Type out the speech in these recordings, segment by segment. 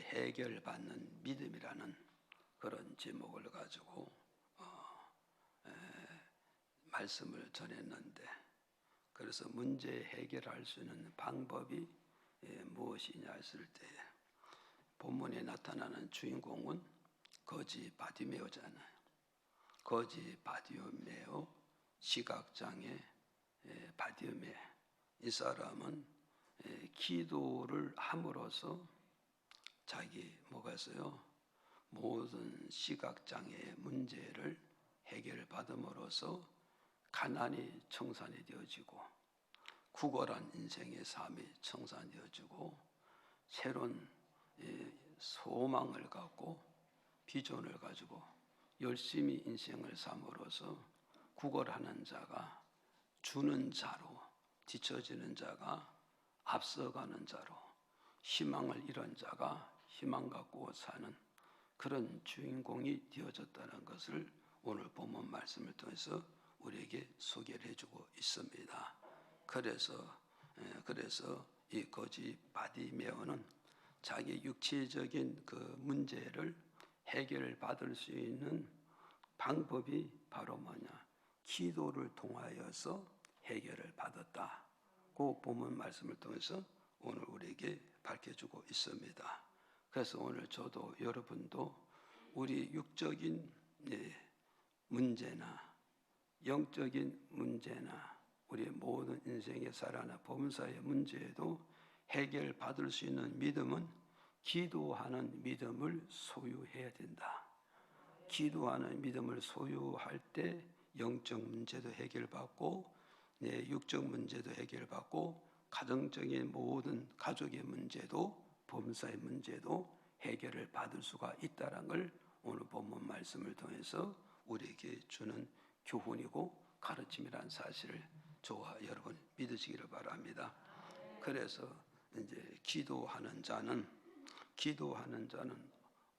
해결받는 믿음이라는 그런 제목을 가지고 말씀을 전했는데, 그래서 문제 해결할 수 있는 방법이 무엇이냐 했을 때 본문에 나타나는 주인공은 거지 바디메오잖아요. 거지 바디메오, 시각장애 바디메오. 이 사람은 기도를 함으로써 자기 뭐가 있어요? 모든 시각장애의 문제를 해결받음으로써 가난이 청산이 되어지고 구걸한 인생의 삶이 청산되어지고 새로운 소망을 갖고 비전을 가지고 열심히 인생을 삶으로써 구걸하는 자가 주는 자로, 뒤처지는 자가 앞서가는 자로, 희망을 잃은 자가 희망 갖고 사는 그런 주인공이 되어졌다는 것을 오늘 본문 말씀을 통해서 우리에게 소개를 해주고 있습니다. 그래서 이 거지 바디메오는 자기 육체적인 그 문제를 해결받을 수 있는 방법이 바로 뭐냐? 기도를 통하여서 해결을 받았다. 그 본문 말씀을 통해서 오늘 우리에게 밝혀주고 있습니다. 그래서 오늘 저도 여러분도 우리 육적인 문제나 영적인 문제나 우리의 모든 인생의 사랑이나 범사의 문제에도 해결받을 수 있는 믿음은 기도하는 믿음을 소유해야 된다. 기도하는 믿음을 소유할 때 영적 문제도 해결받고 육적 문제도 해결받고 가정적인 모든 가족의 문제도 범사의 문제도 해결을 받을 수가 있다는 걸 오늘 본문 말씀을 통해서 우리에게 주는 교훈이고 가르침이라는 사실을 저와 여러분 믿으시기를 바랍니다. 그래서 이제 기도하는 자는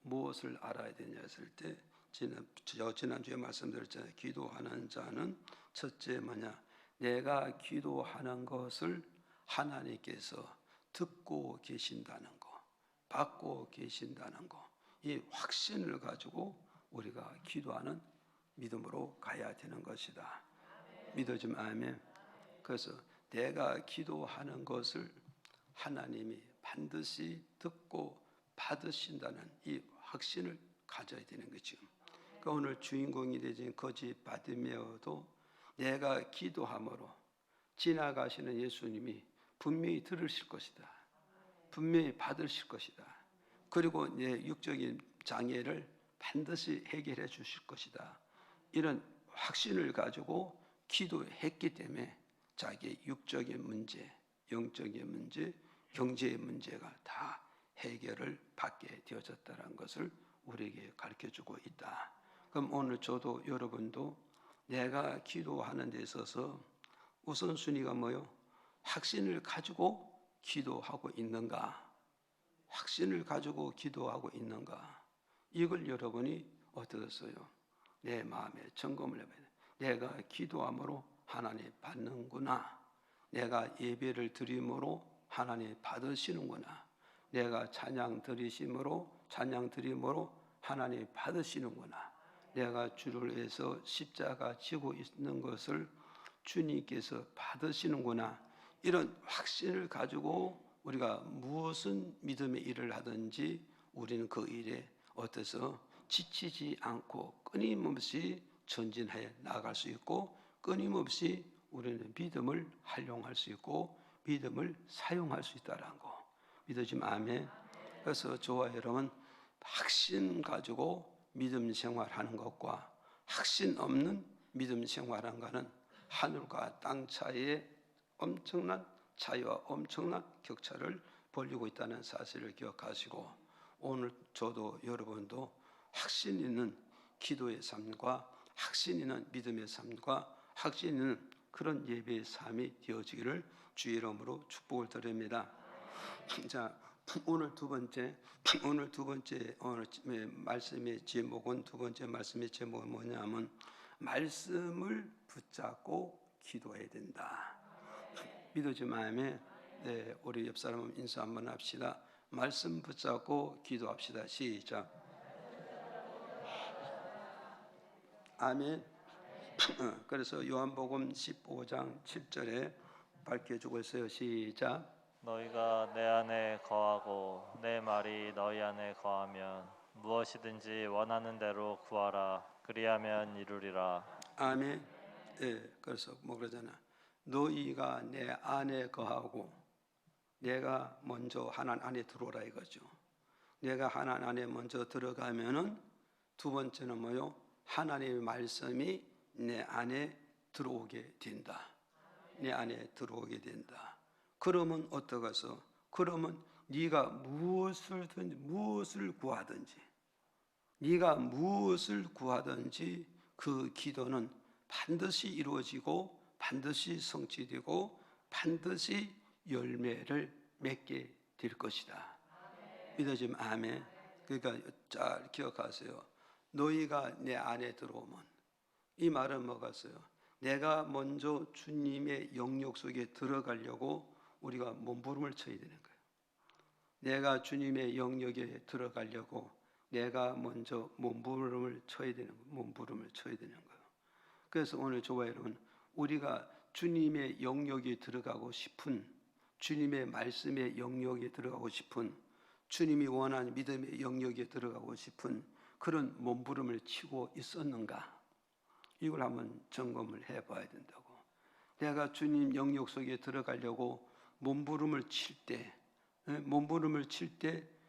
무엇을 알아야 되냐 했을 때 지난주에 말씀드렸잖아요. 기도하는 자는 첫째 뭐냐? 내가 기도하는 것을 하나님께서 듣고 계신다는 거, 받고 계신다는 거, 이 확신을 가지고 우리가 기도하는 믿음으로 가야 되는 것이다. 믿어지면 아멘. 그래서 내가 기도하는 것을 하나님이 반드시 듣고 받으신다는 이 확신을 가져야 되는 거죠. 그러니까 오늘 주인공이 되진 거지 바디메오도 내가 기도함으로 지나가시는 예수님이 분명히 들으실 것이다. 분명히 받으실 것이다. 그리고 내 육적인 장애를 반드시 해결해 주실 것이다. 이런 확신을 가지고 기도했기 때문에 자기의 육적인 문제, 영적인 문제, 경제의 문제가 다 해결을 받게 되어졌다는 것을 우리에게 가르쳐주고 있다. 그럼 오늘 저도 여러분도 내가 기도하는 데 있어서 우선순위가 뭐요? 확신을 가지고 기도하고 있는가? 확신을 가지고 기도하고 있는가? 이걸 여러분이 어떠셨어요? 내 마음에 점검을 해봐야 돼. 내가 기도함으로 하나님 받는구나. 내가 예배를 드림으로 하나님 받으시는구나. 내가 찬양 드리심으로 하나님 받으시는구나. 내가 주를 위해서 십자가 지고 있는 것을 주님께서 받으시는구나. 이런 확신을 가지고 우리가 무슨 믿음의 일을 하든지 우리는 그 일에 어때서 지치지 않고 끊임없이 전진해 나갈 수 있고 끊임없이 우리는 믿음을 활용할 수 있고 믿음을 사용할 수 있다는 거 믿어지면 아멘. 그래서 저와 여러분 확신 가지고 믿음 생활하는 것과 확신 없는 믿음 생활하는 것은 하늘과 땅 차이에 엄청난 차이와 엄청난 격차를 벌이고 있다는 사실을 기억하시고 오늘 저도 여러분도 확신 있는 기도의 삶과 확신 있는 믿음의 삶과 확신 있는 그런 예배의 삶이 되어지기를 주의 이름으로 축복을 드립니다. 자, 오늘 두 번째 말씀의 제목은 두 번째 말씀의 제목은 뭐냐면 말씀을 붙잡고 기도해야 된다. 믿어지면 아멘. 네, 우리 옆 사람 인사 한번 합시다. 말씀 붙잡고 기도합시다. 시작. 아멘. 그래서 요한복음 15장 7절에 밝혀주고 있어요. 시작. 너희가 내 안에 거하고 내 말이 너희 안에 거하면 무엇이든지 원하는 대로 구하라. 그리하면 이루리라. 아멘. 예, 그래서 뭐 그러잖아. 너희가 내 안에 거하고 내가 먼저 하나님 안에 들어오라 이거죠. 내가 하나님 안에 먼저 들어가면은 두 번째는 뭐요? 하나님의 말씀이 내 안에 들어오게 된다. 내 안에 들어오게 된다. 그러면 어떠겠어? 그러면 네가 무엇을 구하든지, 네가 무엇을 구하든지 그 기도는 반드시 이루어지고 반드시 성취되고 반드시 열매를 맺게 될 것이다. 믿어지면 아멘. 그러니까 잘 기억하세요. 너희가 내 안에 들어오면, 이 말은 뭐겠어요? 내가 먼저 주님의 영역 속에 들어가려고 우리가 몸부림을 쳐야 되는 거예요. 내가 주님의 영역에 들어가려고 내가 먼저 몸부림을 쳐야 되는 거예요. 몸부림을 쳐야 되는 거예요. 그래서 오늘 저와 여러분, 우리가 주님의 영역에 들어가고 싶은, 주님의 말씀의 영역에 들어가고 싶은, 주님이 원하는 믿음의 영역에 들어가고 싶은 그런 몸부림을 치고 있었는가? 이걸 한번 점검을 해봐야 된다고. 내가 주님 영역 속에 들어가려고 몸부림을 칠 때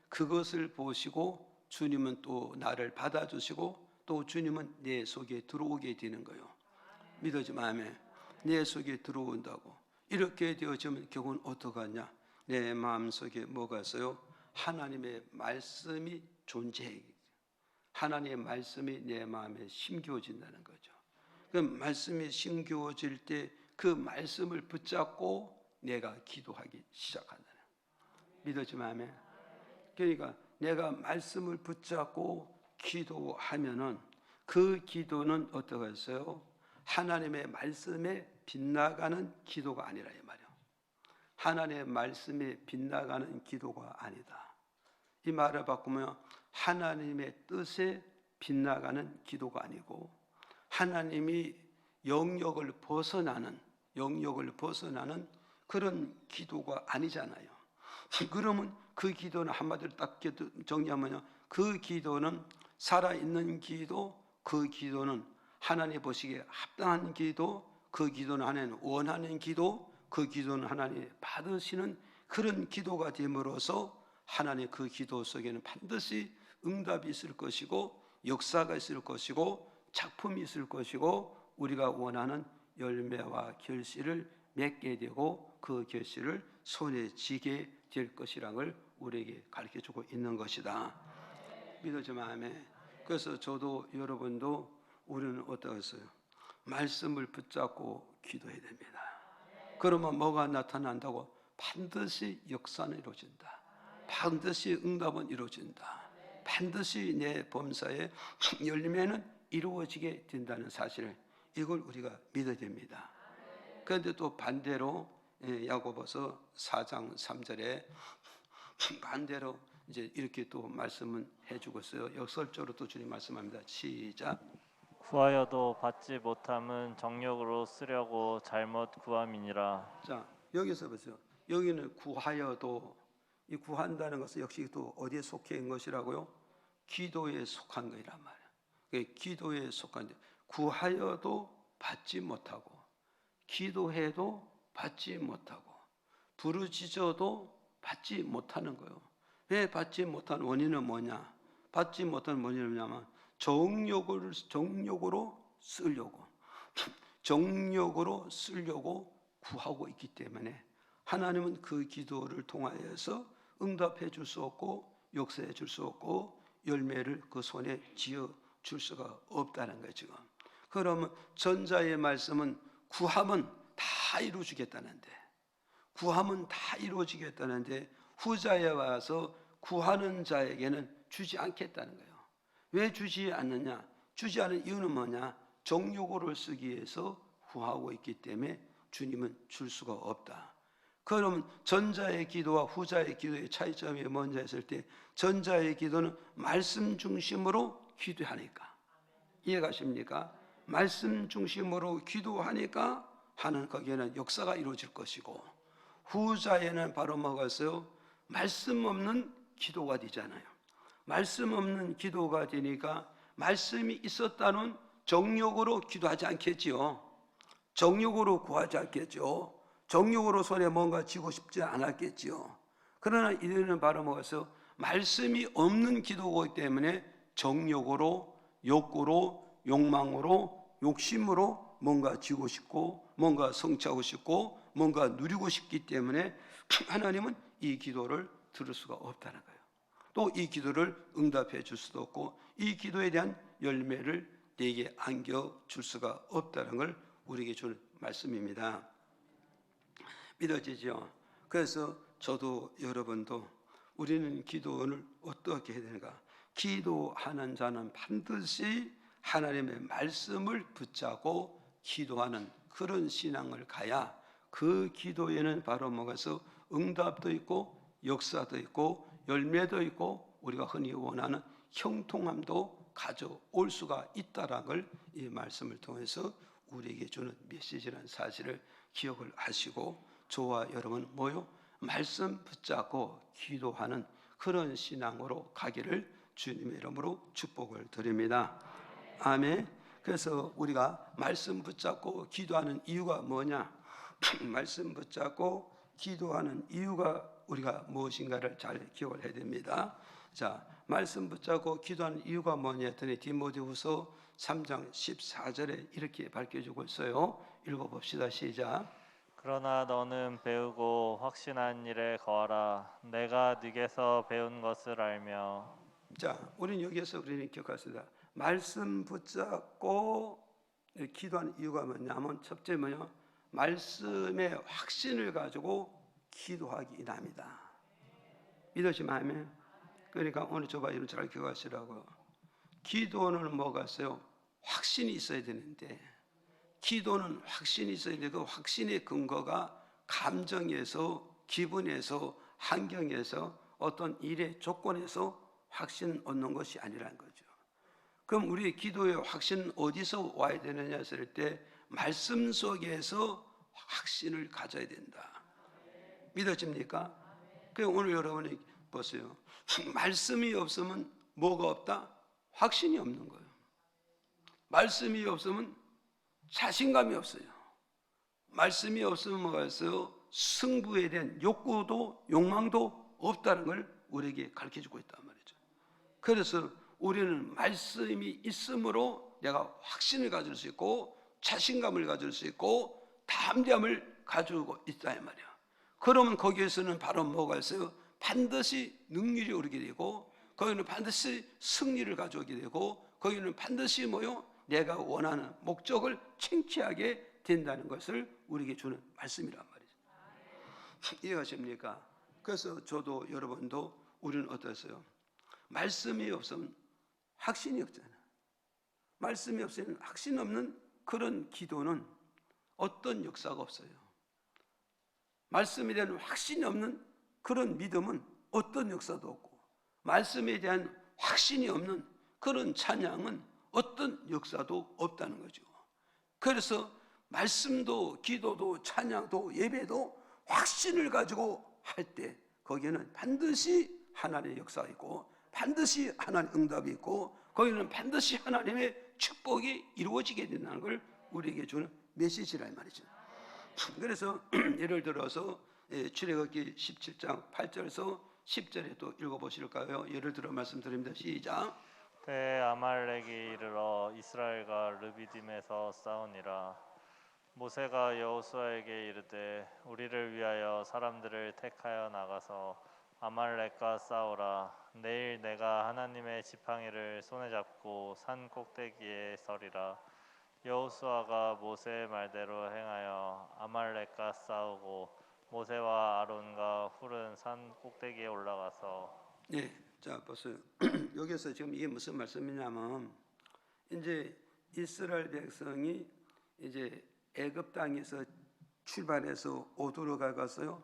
그것을 보시고 주님은 또 나를 받아주시고 또 주님은 내 속에 들어오게 되는 거예요. 믿어지면 아멘. 내 속에 들어온다고. 이렇게 되어지면 결국은 어떡하냐? 내 마음속에 뭐가 있어요? 하나님의 말씀이 존재해. 하나님의 말씀이 내 마음에 심겨진다는 거죠. 그 말씀이 심겨질 때 그 말씀을 붙잡고 내가 기도하기 시작한다는. 믿어지면 아멘. 그러니까 내가 말씀을 붙잡고 기도하면은 그 기도는 어떠겠어요? 하나님의 말씀에 빗나가는 기도가 아니라 이 말이에요. 하나님의 말씀에 빗나가는 기도가 아니다. 이 말을 바꾸면 하나님의 뜻에 빗나가는 기도가 아니고 하나님이 영역을 벗어나는 그런 기도가 아니잖아요. 그러면 그 기도는 한마디로 딱 정리하면요, 그 기도는 살아있는 기도, 그 기도는 하나님 보시기에 합당한 기도, 그 기도는 하나님 원하는 기도, 그 기도는 하나님 받으시는 그런 기도가 됨으로써 하나님 그 기도 속에는 반드시 응답이 있을 것이고 역사가 있을 것이고 작품이 있을 것이고 우리가 원하는 열매와 결실을 맺게 되고 그 결실을 손에 쥐게 될 것이라는 걸 우리에게 가르쳐주고 있는 것이다. 믿어지면 아멘. 그래서 저도 여러분도 우리는 어떠겠어요? 말씀을 붙잡고 기도해야 됩니다. 그러면 뭐가 나타난다고? 반드시 역사는 이루어진다. 반드시 응답은 이루어진다. 반드시 내 범사의 열매는 이루어지게 된다는 사실을, 이걸 우리가 믿어야 됩니다. 그런데 또 반대로 야고보서 4장 3절에 반대로 이제 이렇게 또 말씀은 해주고 있어요. 역설적으로 또 주님 말씀합니다. 시작. 구하여도 받지 못함은 정욕으로 쓰려고 잘못 구함이니라. 자, 여기서 보세요. 여기는 구하여도, 이 구한다는 것은 역시 또 어디에 속해 있는 것이라고요? 기도에 속한 거란 말이에요. 기도에 속한, 구하여도 받지 못하고 기도해도 받지 못하고 부르짖어도 받지 못하는 거예요. 왜 받지 못한 원인은 뭐냐? 받지 못한 원인은 뭐냐면 정욕으로 쓰려고 구하고 있기 때문에 하나님은 그 기도를 통하여서 응답해 줄 수 없고 역사해 줄 수 없고 열매를 그 손에 쥐어 줄 수가 없다는 거죠. 그러면 전자의 말씀은 구하면 다 이루어지겠다는데, 후자에 와서 구하는 자에게는 주지 않겠다는 거예요. 왜 주지 않느냐? 주지 않은 이유는 뭐냐? 정욕으로 쓰기 위해서 구하고 있기 때문에 주님은 줄 수가 없다. 그러면 전자의 기도와 후자의 기도의 차이점이 뭔지 했을 때 전자의 기도는 말씀 중심으로 기도하니까, 이해가십니까? 말씀 중심으로 기도하니까 하는 거기에는 역사가 이루어질 것이고, 후자에는 바로 뭐가있어요? 말씀 없는 기도가 되잖아요. 말씀 없는 기도가 되니까 말씀이 있었다는 정욕으로 기도하지 않겠지요. 정욕으로 구하지 않겠죠. 정욕으로 손에 뭔가 쥐고 싶지 않았겠지요. 그러나 이들은 바로 뭐가있어요? 말씀이 없는 기도이기 때문에 정욕으로, 욕구로, 욕망으로, 욕심으로 뭔가 쥐고 싶고 뭔가 성취하고 싶고 뭔가 누리고 싶기 때문에 하나님은 이 기도를 들을 수가 없다는 거예요. 또 이 기도를 응답해 줄 수도 없고 이 기도에 대한 열매를 내게 안겨줄 수가 없다는 걸 우리에게 주는 말씀입니다. 믿어지죠? 그래서 저도 여러분도 우리는 기도를 어떻게 해야 되는가? 기도하는 자는 반드시 하나님의 말씀을 붙잡고 기도하는 그런 신앙을 가야 그 기도에는 바로 뭐가서 응답도 있고 역사도 있고 열매도 있고 우리가 흔히 원하는 형통함도 가져올 수가 있다라는 걸 이 말씀을 통해서 우리에게 주는 메시지라는 사실을 기억을 하시고 저와 여러분 모여 말씀 붙잡고 기도하는 그런 신앙으로 가기를 주님의 이름으로 축복을 드립니다. 아멘. 그래서 우리가 말씀 붙잡고 기도하는 이유가 뭐냐? 말씀 붙잡고 기도하는 이유가 우리가 무엇인가를 잘 기억을 해야 됩니다. 자, 말씀 붙잡고 기도하는 이유가 뭐냐 했더니 디모데후서 3장 14절에 이렇게 밝혀주고 있어요. 읽어봅시다. 시작. 그러나 너는 배우고 확신한 일에 거하라. 내가 네게서 배운 것을 알며. 자, 우리는 여기에서 우리는 기억하십니다. 말씀 붙잡고 기도하는 이유가 뭐냐면 첫째 뭐냐? 말씀의 확신을 가지고 기도하기 인합니다. 믿으시면 아멘. 그러니까 오늘 저봐 이런 잘 기억하시라고. 기도는 뭐가 있어요? 확신이 있어야 되는데 기도는 확신이 있어야 되는데 그 확신의 근거가 감정에서, 기분에서, 환경에서, 어떤 일의 조건에서 확신 얻는 것이 아니라는 거죠. 그럼 우리의 기도의 확신은 어디서 와야 되느냐 했을 때 말씀 속에서 확신을 가져야 된다. 믿어집니까? 그럼 오늘 여러분이 보세요. 말씀이 없으면 뭐가 없다? 확신이 없는 거예요. 말씀이 없으면 자신감이 없어요. 말씀이 없으면 뭐가 있어요? 승부에 대한 욕구도 욕망도 없다는 걸 우리에게 가르쳐주고 있단 말이죠. 그래서 우리는 말씀이 있으므로 내가 확신을 가질 수 있고 자신감을 가질 수 있고 담대함을 가지고 있다 이 말이야. 그러면 거기에서는 바로 뭐가 있어요? 반드시 능률이 오르게 되고 거기는 반드시 승리를 가져오게 되고 거기는 반드시 뭐요? 내가 원하는 목적을 챙취하게 된다는 것을 우리에게 주는 말씀이란 말이죠. 이해가십니까? 그래서 저도 여러분도 우리는 어떠세요? 말씀이 없으면 확신이 없잖아요. 말씀이 없으면 확신 없는 그런 기도는 어떤 역사가 없어요. 말씀에 대한 확신이 없는 그런 믿음은 어떤 역사도 없고 말씀에 대한 확신이 없는 그런 찬양은 어떤 역사도 없다는 거죠. 그래서 말씀도 기도도 찬양도 예배도 확신을 가지고 할 때 거기에는 반드시 하나님의 역사가 있고 반드시 하나님의 응답이 있고 거기는 반드시 하나님의 축복이 이루어지게 된다는 걸 우리에게 주는 메시지란 말이죠. 그래서 예를 들어서 출애굽기 17장 8절에서 10절에 또 읽어보실까요? 예를 들어 말씀드립니다. 시작. 그때 아말렉이 이르러 이스라엘과 르비딤에서 싸우니라. 모세가 여호수아에게 이르되 우리를 위하여 사람들을 택하여 나가서 아말렉과 싸우라. 내일 내가 하나님의 지팡이를 손에 잡고 산 꼭대기에 서리라. 여호수아가 모세의 말대로 행하여 아말렉과 싸우고 모세와 아론과 훌은 산 꼭대기에 올라가서. 네, 자 보세요. 여기서 지금 이게 무슨 말씀이냐면 이제 이스라엘 백성이 이제 애굽 땅에서 출발해서 오도로 가갔어요.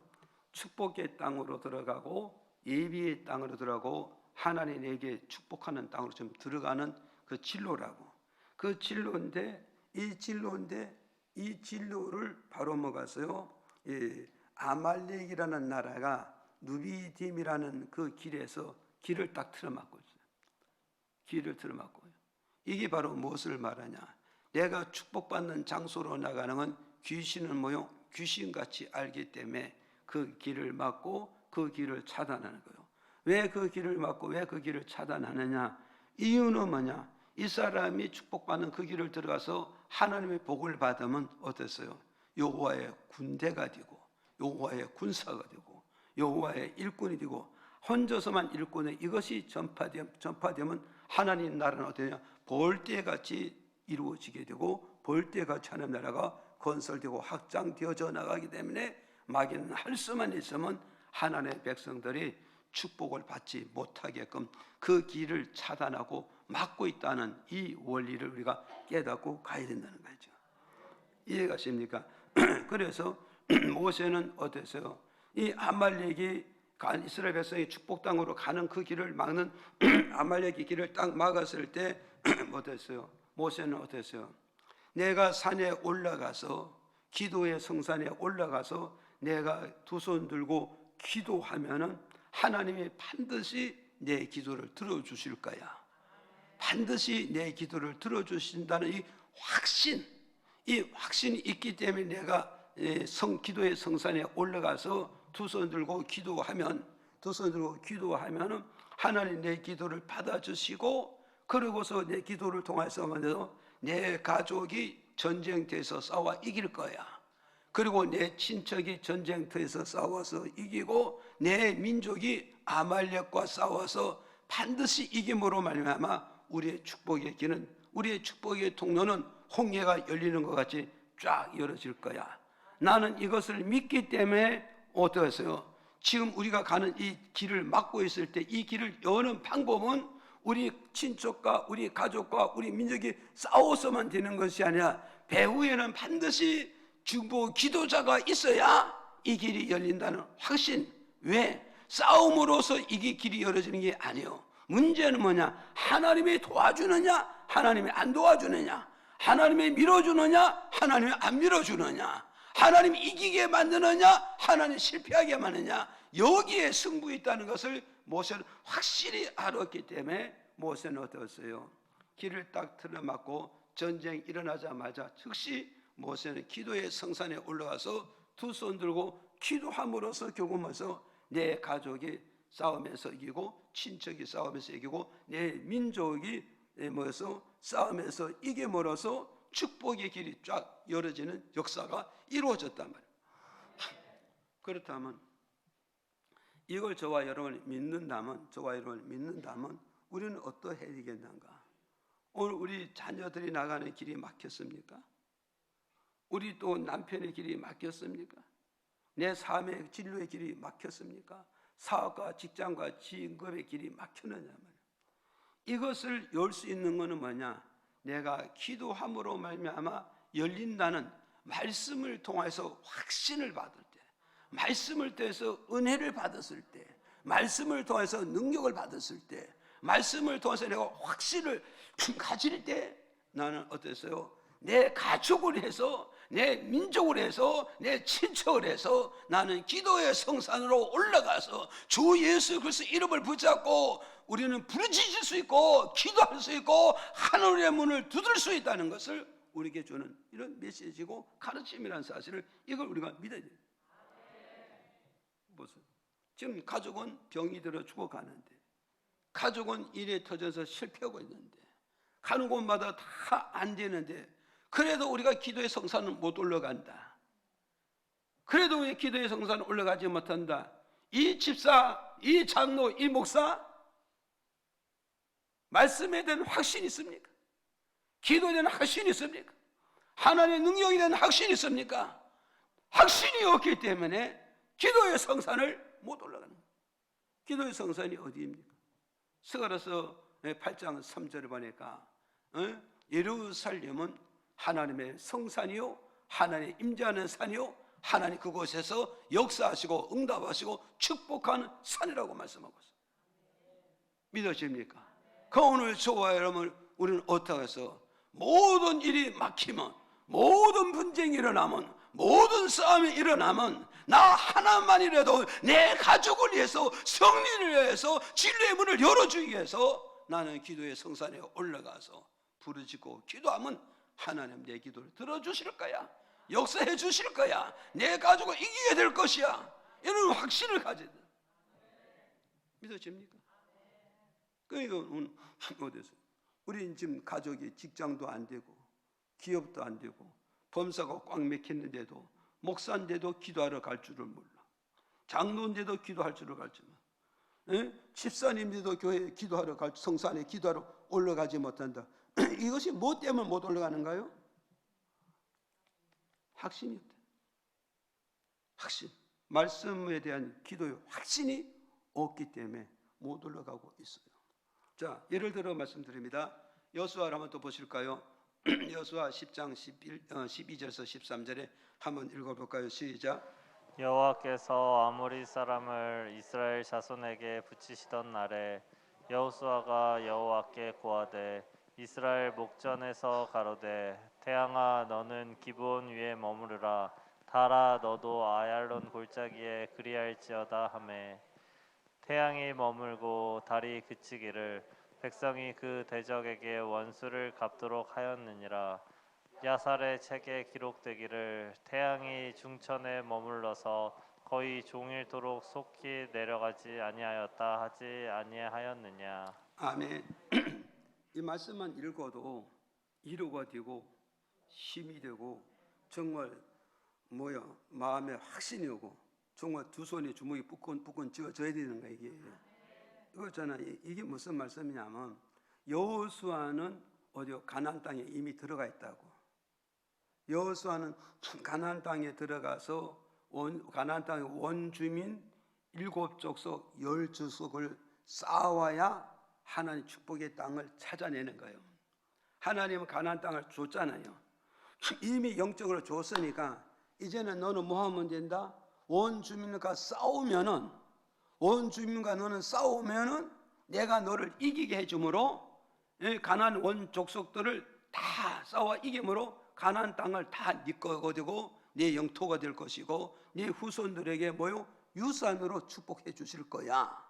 축복의 땅으로 들어가고 예비의 땅으로 들어가고 하나님에게 축복하는 땅으로 좀 들어가는 그 진로라고. 그 진로인데 이 진로를 바로 먹었어요. 아말렉이라는 나라가 누비딤이라는 그 길에서 길을 딱 틀어막고 있어요. 길을 틀어막고요. 이게 바로 무엇을 말하냐? 내가 축복받는 장소로 나가는 건 귀신은 뭐요? 귀신같이 알기 때문에 그 길을 막고 그 길을 차단하는 거예요. 왜 그 길을 막고 왜 그 길을 차단하느냐? 이유는 뭐냐? 이 사람이 축복받는 그 길을 들어가서 하나님의 복을 받으면 어땠어요? 여호와의 군대가 되고 여호와의 군사가 되고 여호와의 일꾼이 되고 혼자서만 일꾼에 이것이 전파되면 하나님 나라는 어떠냐? 벌떼같이 이루어지게 되고 벌떼같이 하나님 나라가 건설되고 확장되어져 나가기 때문에 마귀는 할 수만 있으면 하나님의 백성들이 축복을 받지 못하게끔 그 길을 차단하고 막고 있다는 이 원리를 우리가 깨닫고 가야 된다는 거죠. 이해가십니까? 그래서 모세는 어땠어요? 이 아말렉이 이스라엘 백성이 축복 땅으로 가는 그 길을 막는 아말렉의 길을 딱 막았을 때 어땠어요? 모세는 어땠어요? 내가 산에 올라가서 기도의 성산에 올라가서 내가 두 손 들고 기도하면은 하나님이 반드시 내 기도를 들어주실 거야. 반드시 내 기도를 들어주신다는 이 확신이 있기 때문에 내가 기도의 성산에 올라가서 두 손 들고 기도하면은 하나님 내 기도를 받아주시고 그러고서 내 기도를 통해서 내 가족이 전쟁터에서 싸워 이길 거야. 그리고 내 친척이 전쟁터에서 싸워서 이기고 내 민족이 아말렉과 싸워서 반드시 이김으로 말미암아 우리의 축복의 길은 우리의 축복의 통로는 홍해가 열리는 것 같이 쫙 열어질 거야. 나는 이것을 믿기 때문에 어떠했어요? 지금 우리가 가는 이 길을 막고 있을 때 이 길을 여는 방법은 우리 친척과 우리 가족과 우리 민족이 싸워서만 되는 것이 아니라 배후에는 반드시 중보 기도자가 있어야 이 길이 열린다는 확신. 왜? 싸움으로서 이게 길이 열어지는 게 아니에요. 문제는 뭐냐? 하나님이 도와주느냐? 하나님이 안 도와주느냐? 하나님이 밀어주느냐? 하나님이 안 밀어주느냐? 하나님이 이기게 만드느냐? 하나님이 실패하게 만드느냐? 여기에 승부 있다는 것을 모세는 확실히 알았기 때문에 모세는 어떠했어요? 길을 딱 틀어막고 전쟁이 일어나자마자 즉시 모세는 기도의 성산에 올라가서 두 손 들고 기도함으로써 결국에서 내 가족이 싸우면서 이기고 친척이 싸우면서 이기고 내 민족이 모여서 싸우면서 이김으로써 축복의 길이 쫙 열어지는 역사가 이루어졌단 말이에요. 그렇다면 이걸 저와 여러분이 믿는다면 우리는 어떠해야 되겠는가? 오늘 우리 자녀들이 나가는 길이 막혔습니까? 우리 또 남편의 길이 막혔습니까? 내 삶의 진로의 길이 막혔습니까? 사업과 직장과 직업의 길이 막혔느냐 말이야. 이것을 열 수 있는 것은 뭐냐? 내가 기도함으로 말미암아 열린다는 말씀을 통해서 확신을 받을 때, 말씀을 통해서 은혜를 받았을 때, 말씀을 통해서 능력을 받았을 때, 말씀을 통해서 내가 확신을 가질 때 나는 어땠어요? 내 가족을 해서 내 민족을 해서 내 친척을 해서 나는 기도의 성산으로 올라가서 주 예수 그리스도 이름을 붙잡고 우리는 부르짖을 수 있고 기도할 수 있고 하늘의 문을 두들 수 있다는 것을 우리에게 주는 이런 메시지고 가르침이라는 사실을 이걸 우리가 믿어야 돼요. 무슨 지금 가족은 병이 들어 죽어가는데 가족은 일에 터져서 실패하고 있는데 가는 곳마다 다 안 되는데 그래도 우리가 기도의 성산은 못 올라간다. 그래도 우리 기도의 성산은 올라가지 못한다. 이 집사, 이 장로, 이 목사 말씀에 대한 확신이 있습니까? 기도에 대한 확신이 있습니까? 하나님의 능력에 대한 확신이 있습니까? 확신이 없기 때문에 기도의 성산을 못 올라가는 거예요. 기도의 성산이 어디입니까? 스가랴서 8장 3절을 보니까 예루살렘은 하나님의 성산이요 하나님의 임재하는 산이요 하나님 그곳에서 역사하시고 응답하시고 축복하는 산이라고 말씀하고 있어요. 믿어집니까? 그 오늘 저와 여러분, 우리는 어떻게 해서 모든 일이 막히면, 모든 분쟁이 일어나면, 모든 싸움이 일어나면 나 하나만이라도 내 가족을 위해서, 성리를 위해서, 진리의 문을 열어주기 위해서 나는 기도의 성산에 올라가서 부르짖고 기도하면 하나님 내 기도를 들어주실 거야, 역사해 주실 거야, 내 가족을 이기게 될 것이야, 이런 확신을 가져야 돼. 믿어집니까? 그러니까 어디서 우리는 지금 가족이 직장도 안 되고 기업도 안 되고 범사가 꽉 막혔는데도, 목사인데도 기도하러 갈 줄을 몰라, 장로인데도 기도할 줄을 갈지 몰라, 집사님들도 교회에 기도하러 갈, 성산에 기도하러 올라가지 못한다. 이것이 뭐 때문에 못 올라가는가요? 확신이 없다. 확신, 말씀에 대한 기도의 확신이 없기 때문에 못 올라가고 있어요. 자, 예를 들어 말씀드립니다. 여호수아를 한번 또 보실까요? 여호수아 10장 12절에서 13절에 한번 읽어볼까요? 시작. 여호와께서 아모리 사람을 이스라엘 자손에게 붙이시던 날에 여호수아가 여호와께 고하되 이스라엘 목전에서 가로되 태양아 너는 기브온 위에 머무르라, 달아 너도 아얄론 골짜기에 그리할지어다 하매 태양이 머물고 달이 그치기를 백성이 그 대적에게 원수를 갚도록 하였느니라. 야살의 책에 기록되기를 태양이 중천에 머물러서 거의 종일토록 속히 내려가지 아니하였다 하지 아니하였느냐. 아멘. 이 말씀만 읽어도 위로가 되고 힘이 되고 정말 마음에 확신이 오고 정말 두 손에 주먹이 뿌끈뿌끈 쥐어져야 되는 거야. 이게 이거잖아. 이게 무슨 말씀이냐면 여호수아는 어디요? 가나안 땅에 이미 들어가 있다고. 여호수아는 가나안 땅에 들어가서 가나안 땅의 원주민 7족속 10족속을 쌓아와야 하나님 축복의 땅을 찾아내는 거예요. 하나님은 가나안 땅을 줬잖아요. 이미 영적으로 줬으니까 이제는 너는 뭐 하면 된다? 원주민과 싸우면은, 원주민과 너는 싸우면은 내가 너를 이기게 해주므로 가나안 원족속들을 다 싸워 이기므로 가나안 땅을 다 네 거가 되고 네 영토가 될 것이고 네 후손들에게 뭐요? 유산으로 축복해 주실 거야.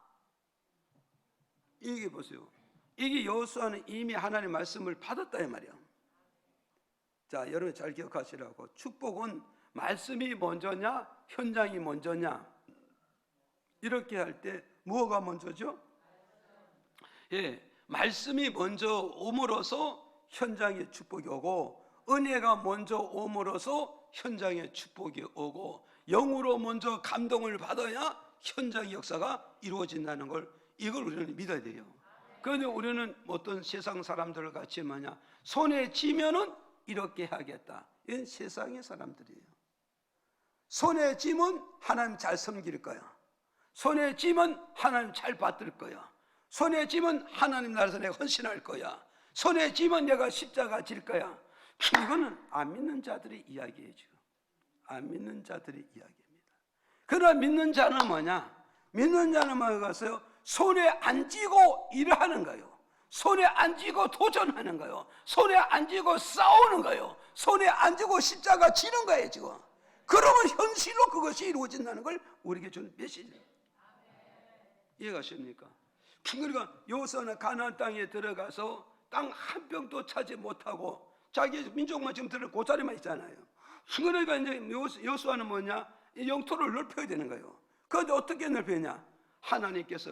이게 보세요. 이게 여호수아는 이미 하나님의 말씀을 받았다 이 말이야. 자, 여러분 잘 기억하시라고. 축복은 말씀이 먼저냐 현장이 먼저냐, 이렇게 할 때 뭐가 먼저죠? 예, 말씀이 먼저 옴으로써 현장에 축복이 오고, 은혜가 먼저 옴으로써 현장에 축복이 오고, 영으로 먼저 감동을 받아야 현장의 역사가 이루어진다는 걸, 이걸 우리는 믿어야 돼요. 그런데 우리는 어떤 세상 사람들 같이 손에 쥐면은 이렇게 하겠다, 이건 세상의 사람들이에요. 손에 쥐면 하나님 잘 섬길 거야, 손에 쥐면 하나님 잘 받들 거야, 손에 쥐면 하나님 나라에서 내가 헌신할 거야, 손에 쥐면 내가 십자가 질 거야. 이거는 안 믿는 자들의 이야기예요. 지금 안 믿는 자들의 이야기입니다. 그러나 믿는 자는 뭐냐? 믿는 자는 뭐겠어요? 손에 안 쥐고 일하는 거예요. 손에 안 쥐고 도전하는 거예요. 손에 안 쥐고 싸우는 거예요. 손에 안 쥐고 십자가 지는 거예요. 지금 그러면 현실로 그것이 이루어진다는 걸 우리에게 주는 메시지예요. 이해가십니까? 그러니까 여호수아는 가나안 땅에 들어가서 땅 한 평도 차지 못하고 자기 민족만 지금 들어 고자리만 있잖아요. 그러니까 이제 여호수아는 뭐냐? 이 영토를 넓혀야 되는 거예요. 그런데 어떻게 넓히냐? 하나님께서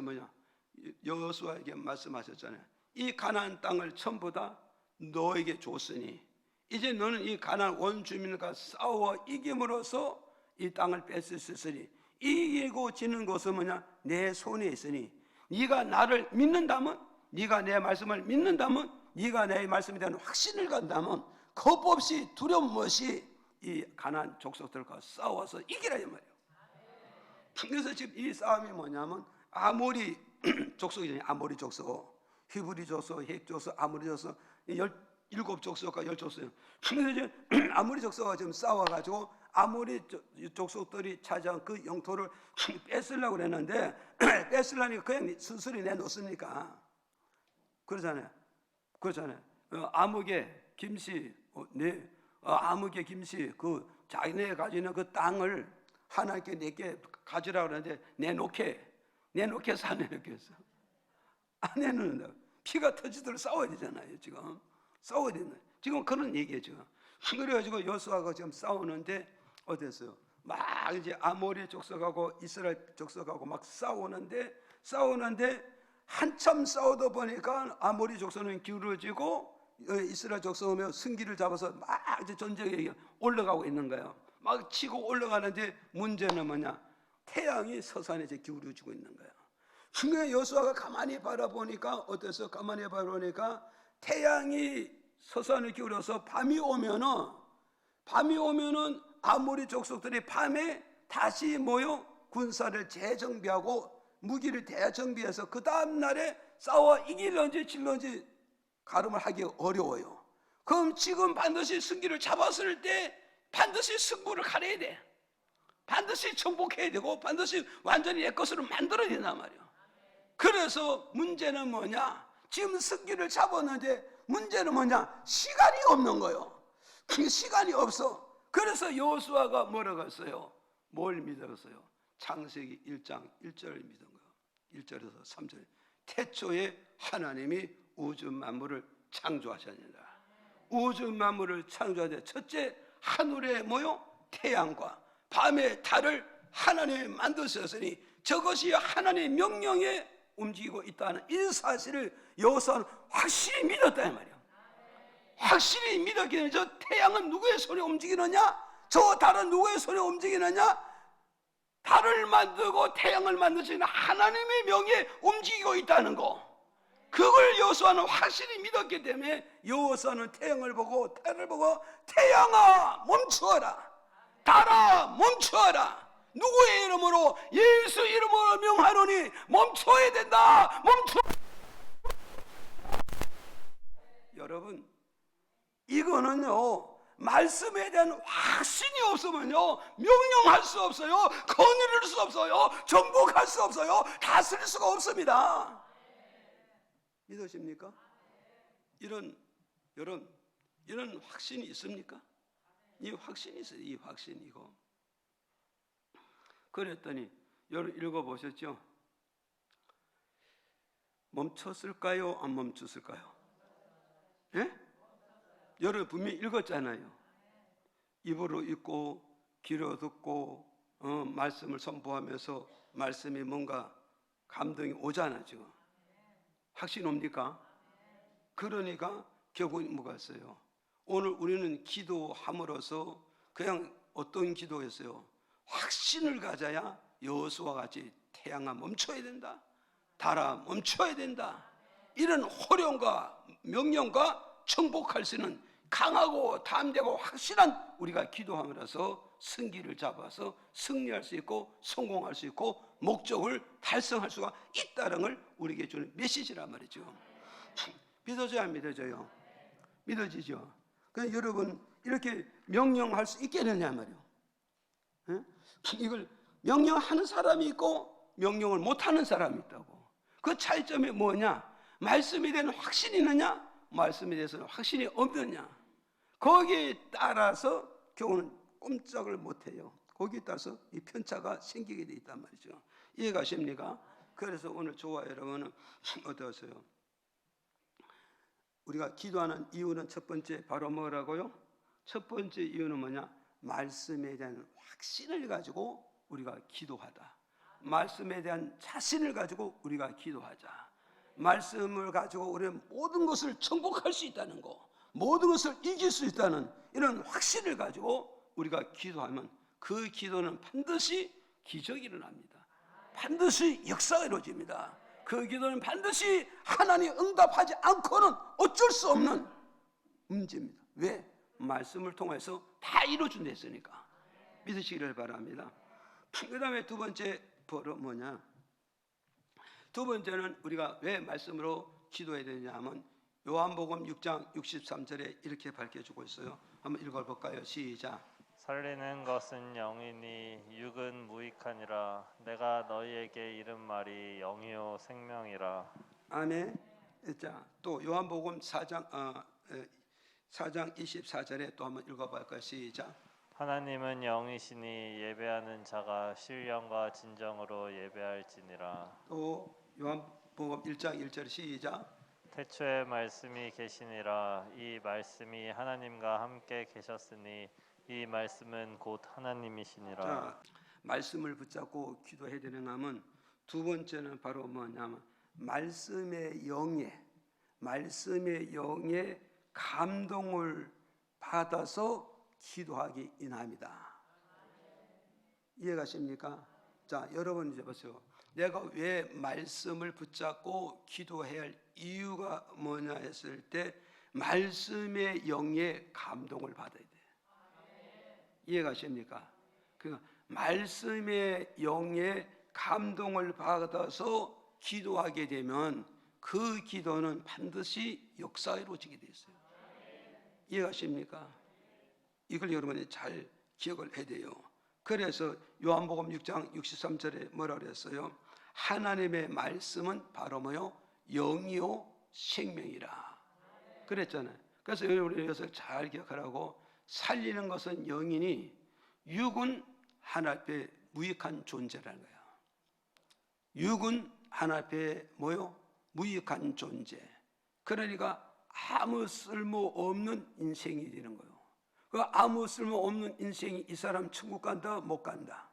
여호수아에게 말씀하셨잖아요. 이 가나안 땅을 전부 다 너에게 줬으니 이제 너는 이 가나안 원주민과 싸워 이김으로써 이 땅을 뺏을 수 있으니, 이기고 지는 것은 뭐냐? 내 손에 있으니 네가 나를 믿는다면, 네가 내 말씀을 믿는다면, 네가 내 말씀에 대한 확신을 갖다면 겁 없이 두려움 없이 이 가나안 족속들과 싸워서 이기라 이 말이에요. 그래서 지금 이 싸움이 뭐냐면 아모리 족속이잖아요. 아모리 족속, 히브리 족속, 헷 족속, 아모리 족속 7 족속과 10 족속. 근데 이제 아모리 족속과 지금 싸워가지고 아모리 족속들이 차지한 그 영토를 뺏으려고 그랬는데 뺏으려니까 그냥 스스로 내놓습니까? 그러잖아요. 아무개 김씨, 아무개 김씨 그 자기네 가지는 그 땅을 하나님께 내게 가지라 그러는데 내놓게서 안 내놓겠어. 안 내놓는다. 피가 터지도록 싸워야 되잖아요. 지금 싸워야 된다. 지금 그런 얘기예요. 지금 그래가지고 여호수아가 지금 싸우는데 어땠어요? 막 이제 아모리 족속하고 이스라엘 족속하고 막 싸우는데 한참 싸우다 보니까 아모리 족속은 기울어지고 이스라엘 족속은 승기를 잡아서 막 이제 전쟁에 올라가고 있는 거예요. 막 치고 올라가는데 문제는 뭐냐? 태양이 서산에 이제 기울어지고 있는 거예요. 그러니까 여호수아가 가만히 바라보니까 어땠어? 가만히 바라보니까 태양이 서산을 기울여서 밤이 오면은 아모리 족속들이 밤에 다시 모여 군사를 재정비하고 무기를 대정비해서 그 다음 날에 싸워 이길런지 질런지 가름을 하기 어려워요. 그럼 지금 반드시 승기를 잡았을 때 반드시 승부를 가려야 돼. 반드시 정복해야 되고 반드시 완전히 내 것으로 만들어야 된단 말이야. 그래서 문제는 뭐냐? 지금 승기를 잡았는데 문제는 뭐냐? 시간이 없는 거예요. 그 시간이 없어. 그래서 여호수아가 뭐라고 했어요? 뭘 믿었어요? 창세기 1장 1절을 믿은 거예요. 1절에서 3절. 태초에 하나님이 우주 만물을 창조하셨느니라. 우주 만물을 창조하되 첫째 하늘에 모여 태양과 밤의 달을 하나님이 만드셨으니 저것이 하나님의 명령에 움직이고 있다는 이 사실을 여호수아는 확실히 믿었다 이 말이야. 확실히 믿었기 때문에 저 태양은 누구의 손에 움직이느냐? 저 달은 누구의 손에 움직이느냐? 달을 만들고 태양을 만드시는 하나님의 명예에 움직이고 있다는 거. 그걸 여호수아는 확실히 믿었기 때문에 여호수아는 태양을 보고 달을 보고 태양아 멈추어라, 달아 멈추어라, 누구의 이름으로? 예수 이름으로 명하노니 멈춰야 된다. 멈춰. 여러분 이거는요 말씀에 대한 확신이 없으면요 명령할 수 없어요, 거느릴 수 없어요, 정복할 수 없어요, 다스릴 수가 없습니다. 믿으십니까? 이런 확신이 있습니까? 이 확신이 있어요. 이 확신 이거. 그랬더니 여러분 읽어보셨죠? 멈췄을까요? 안 멈췄을까요? 예? 여러분 분명히 읽었잖아요. 입으로 읽고 귀로 듣고 말씀을 선포하면서 말씀이 뭔가 감동이 오잖아 지금. 확신 옵니까? 그러니까 결국은 뭐가 있어요? 오늘 우리는 기도함으로써 그냥 어떤 기도였어요? 확신을 가져야 여호수아와 같이 태양아 멈춰야 된다, 달아 멈춰야 된다, 이런 호령과 명령과 정복할 수 있는 강하고 담대고 확실한 우리가 기도함으로써 승기를 잡아서 승리할 수 있고 성공할 수 있고 목적을 달성할 수가 있다는 걸 우리에게 주는 메시지란 말이죠. 믿어져야 안 믿어져요? 믿어지죠? 그래서 여러분 이렇게 명령할 수 있겠느냐 말이에요. 이걸 명령하는 사람이 있고 명령을 못하는 사람이 있다고. 그 차이점이 뭐냐? 말씀에 대한 확신이 있느냐, 말씀에 대해서는 확신이 없느냐. 거기에 따라서 교훈은 꼼짝을 못해요. 거기에 따라서 이 편차가 생기게 돼 있단 말이죠. 이해가십니까? 그래서 오늘 저와 여러분은 어떠세요? 우리가 기도하는 이유는 첫 번째 바로 뭐라고요? 첫 번째 이유는 뭐냐? 말씀에 대한 확신을 가지고 우리가 기도하다. 말씀에 대한 자신을 가지고 우리가 기도하자. 말씀을 가지고 우리는 모든 것을 정복할 수 있다는 거, 모든 것을 이길 수 있다는 이런 확신을 가지고 우리가 기도하면 그 기도는 반드시 기적이 일어납니다. 반드시 역사가 이루어집니다. 그 기도는 반드시 하나님 응답하지 않고는 어쩔 수 없는 문제입니다. 왜? 말씀을 통해서 다 이루어준다 했으니까. 믿으시기를 바랍니다. 그 다음에 두 번째 버릇 뭐냐? 두 번째는 우리가 왜 말씀으로 기도해야 되냐 하면 요한복음 6장 63절에 이렇게 밝혀주고 있어요. 한번 읽어볼까요? 시작. 살리는 것은 영이니 육은 무익하니라. 내가 너희에게 이른 말이 영이요 생명이라. 아멘. 자, 또 요한복음 4장 24절에 또 한번 읽어볼까요? 시작. 하나님은 영이시니 예배하는 자가 신령과 진정으로 예배할지니라. 또 요한복음 1장 1절 시작. 태초에 말씀이 계시니라. 이 말씀이 하나님과 함께 계셨으니 이 말씀은 곧 하나님이시니라. 자, 말씀을 붙잡고 기도해야 되는 함은 두 번째는 바로 뭐냐면 말씀의 영의 감동을 받아서 기도하기 인합니다. 이해가십니까? 자, 여러분 이제 보세요. 내가 왜 말씀을 붙잡고 기도해야 할 이유가 뭐냐 했을 때 말씀의 영의 감동을 받아야 돼. 이해가십니까? 그 말씀의 영의 감동을 받아서 기도하게 되면 그 기도는 반드시 역사에 이루어지게 돼 있어요. 이해가십니까? 이걸 여러분이 잘 기억을 해야 돼요. 그래서 요한복음 6장 63절에 뭐라 그랬어요? 하나님의 말씀은 바로 뭐요? 영이요 생명이라 그랬잖아요. 그래서 여러분이 이것을 잘 기억하라고, 살리는 것은 영이니 육은 하나님 앞에 무익한 존재라는 거예요. 육은 하나님 앞에 뭐요? 무익한 존재. 그러니까 아무 쓸모없는 인생이 되는 거예요. 그 아무 쓸모없는 인생이 이 사람 천국 간다 못 간다?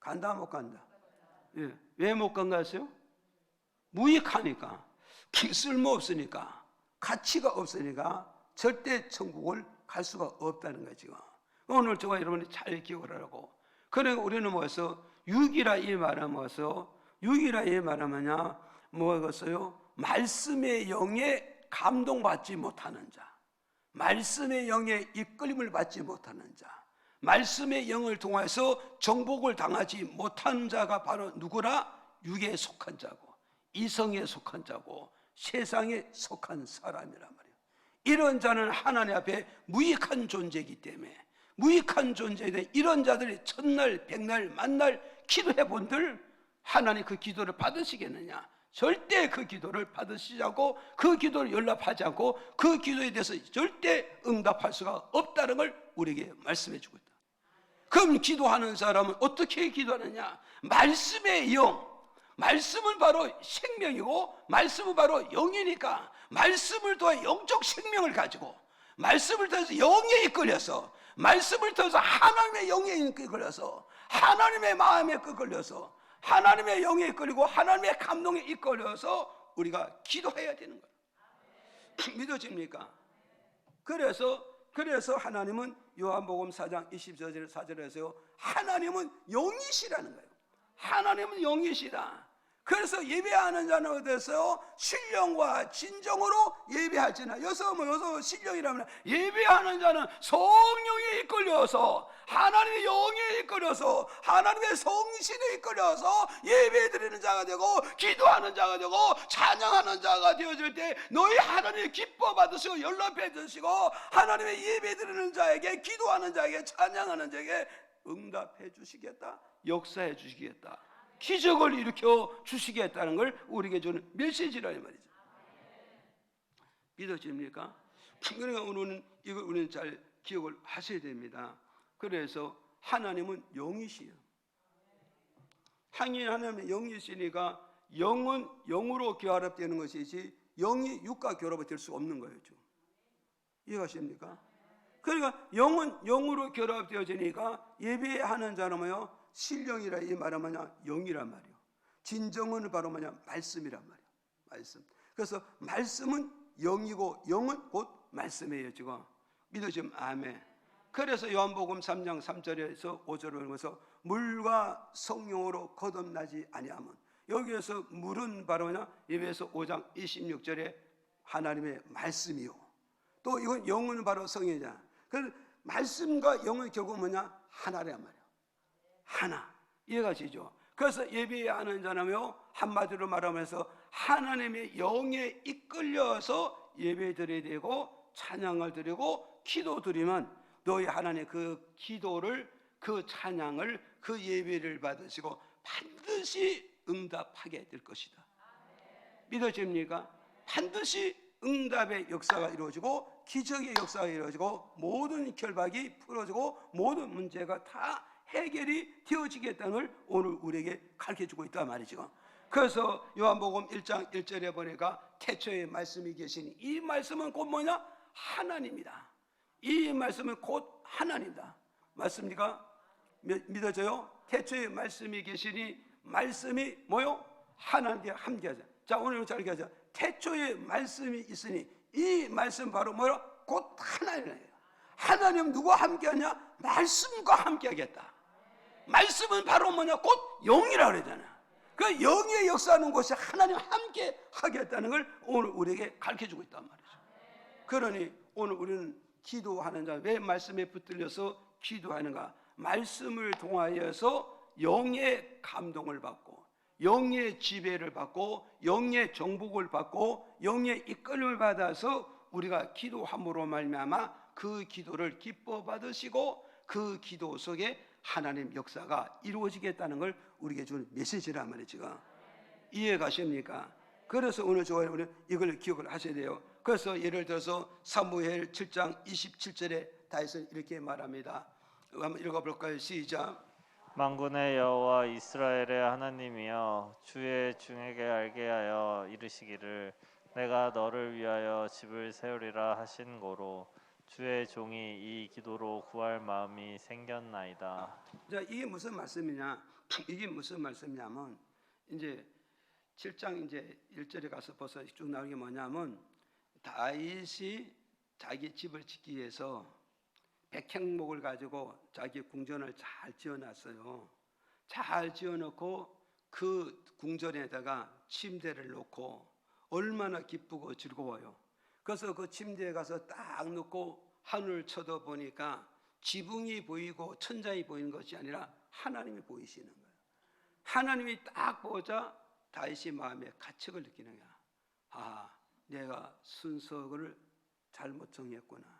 간다 못 간다? 예. 왜 못 간가 하세요? 무익하니까, 쓸모없으니까, 가치가 없으니까 절대 천국을 갈 수가 없다는 거죠. 오늘 저와 여러분이 잘 기억을 하라고. 그러니까 우리는 뭐였어? 육이라 이 말은 뭐였어? 육이라 이 말은 뭐냐? 뭐였어요? 말씀의 영에 감동받지 못하는 자, 말씀의 영에 이끌림을 받지 못하는 자, 말씀의 영을 통해서 정복을 당하지 못한 자가 바로 누구라? 육에 속한 자고, 이성에 속한 자고, 세상에 속한 사람이란 말이에요. 이런 자는 하나님 앞에 무익한 존재이기 때문에, 무익한 존재인데 이런 자들이 첫날 백날 만날 기도해 본들 하나님 그 기도를 받으시겠느냐? 절대 그 기도를 받으시지 않고, 그 기도를 연락하지 않고, 그 기도에 대해서 절대 응답할 수가 없다는 걸 우리에게 말씀해 주고 있다. 그럼 기도하는 사람은 어떻게 기도하느냐? 말씀의 영, 말씀은 바로 생명이고 말씀은 바로 영이니까 말씀을 통해 영적 생명을 가지고, 말씀을 통해서 영에 이끌려서, 말씀을 통해서 하나님의 영에 이끌려서, 하나님의 마음에 이끌려서, 하나님의 영에 이끌리고 하나님의 감동에 이끌려서 우리가 기도해야 되는 거예요. 믿어집니까? 그래서 하나님은 요한복음 4장 24절에서요, 하나님은 영이시라는 거예요. 하나님은 영이시다. 그래서 예배하는 자는 어디서요? 신령과 진정으로 예배할지나. 여기서 신령이라면 예배하는 자는 성령에 이끌려서, 하나님의 영에 이끌려서, 하나님의 성신에 이끌려서 예배드리는 자가 되고, 기도하는 자가 되고, 찬양하는 자가 되어질 때 너희 하나님이 기뻐 받으시고 연락해 주시고, 하나님의 예배드리는 자에게, 기도하는 자에게, 찬양하는 자에게 응답해 주시겠다, 역사해 주시겠다, 기적을 일으켜 주시겠다는 걸 우리에게 주는 메시지라는 말이죠. 믿어집니까? 그러니까 오늘은 이걸 우리는 잘 기억을 하셔야 됩니다. 그래서 하나님은 영이시요. 하나님은 영이시니까 영은 영으로 결합되는 것이지 영이 육과 결합이 될 수 없는 거예요. 이해가십니까? 그러니까 영은 영으로 결합되어지니까 예배하는 자는 뭐요? 신령이라 이 말은 뭐냐? 영이란 말이요. 진정은 바로 뭐냐? 말씀이란 말이요. 말씀. 그래서 말씀은 영이고 영은 곧 말씀이에요. 지금 믿으시면 아멘. 그래서 요한복음 3장 3절에서 5절을 보면서 물과 성령으로 거듭나지 아니하면, 여기에서 물은 바로 뭐냐? 예배서 5장 26절에 하나님의 말씀이요. 또 이건 영은 바로 성령이잖아. 그 말씀과 영은 결국 뭐냐? 하나란 말이에요. 하나. 이해가시죠? 그래서 예배하는 자는요, 한마디로 말하면서 하나님의 영에 이끌려서 예배 드려야 되고 찬양을 드리고 기도 드리면 너희 하나님 그 기도를, 그 찬양을, 그 예배를 받으시고 반드시 응답하게 될 것이다. 믿어집니까? 반드시 응답의 역사가 이루어지고 기적의 역사가 이루어지고 모든 결박이 풀어지고 모든 문제가 다 해결이 되어지겠다는 걸 오늘 우리에게 가르쳐주고 있단 말이죠. 그래서 요한복음 1장 1절에 보니까 태초에 말씀이 계시니, 이 말씀은 곧 뭐냐? 하나님이다. 이 말씀은 곧 하나님이다. 맞습니까? 믿어져요? 태초에 말씀이 계시니, 말씀이 뭐요? 하나님께 함께하자. 자, 오늘 잘 기억하자. 태초에 말씀이 있으니 이 말씀 바로 뭐요? 곧 하나님이에요. 하나님 누구와 함께하냐? 말씀과 함께하겠다. 말씀은 바로 뭐냐? 곧 영이라고 그러잖아. 그 영의 역사하는 곳이 하나님 함께 하겠다는 걸 오늘 우리에게 가르쳐주고 있단 말이죠. 그러니 오늘 우리는 기도하는 자, 왜 말씀에 붙들려서 기도하는가? 말씀을 통하여서 영의 감동을 받고 영의 지배를 받고 영의 정복을 받고 영의 이끌림을 받아서 우리가 기도함으로 말미암아 그 기도를 기뻐 받으시고 그 기도 속에 하나님 역사가 이루어지겠다는 걸 우리에게 주는 메시지란 말이죠. 이해 가십니까? 그래서 오늘 저와 우리 이걸 기억을 하셔야 돼요. 그래서 예를 들어서 사무엘 7장 27절에 다윗은 이렇게 말합니다. 한번 읽어볼까요? 시작. 만군의 여호와 이스라엘의 하나님이여, 주의 종에게 알게 하여 이르시기를 내가 너를 위하여 집을 세우리라 하신 고로 주의 종이 이 기도로 구할 마음이 생겼나이다. 자, 이게 무슨 말씀이냐? 이게 무슨 말씀이냐면 이제 7장 이제 1절에 가서 벌써 쭉 나오는 게 뭐냐면 다윗이 자기 집을 짓기 위해서 백향목을 가지고 자기 궁전을 잘 지어놨어요. 잘 지어놓고 그 궁전에다가 침대를 놓고 얼마나 기쁘고 즐거워요. 그래서 그 침대에 가서 딱 놓고 하늘을 쳐다보니까 지붕이 보이고 천장이 보이는 것이 아니라 하나님이 보이시는 거예요. 하나님이 딱 보자 다윗이 마음에 가책을 느끼는 거야. 아, 내가 순서를 잘못 정했구나.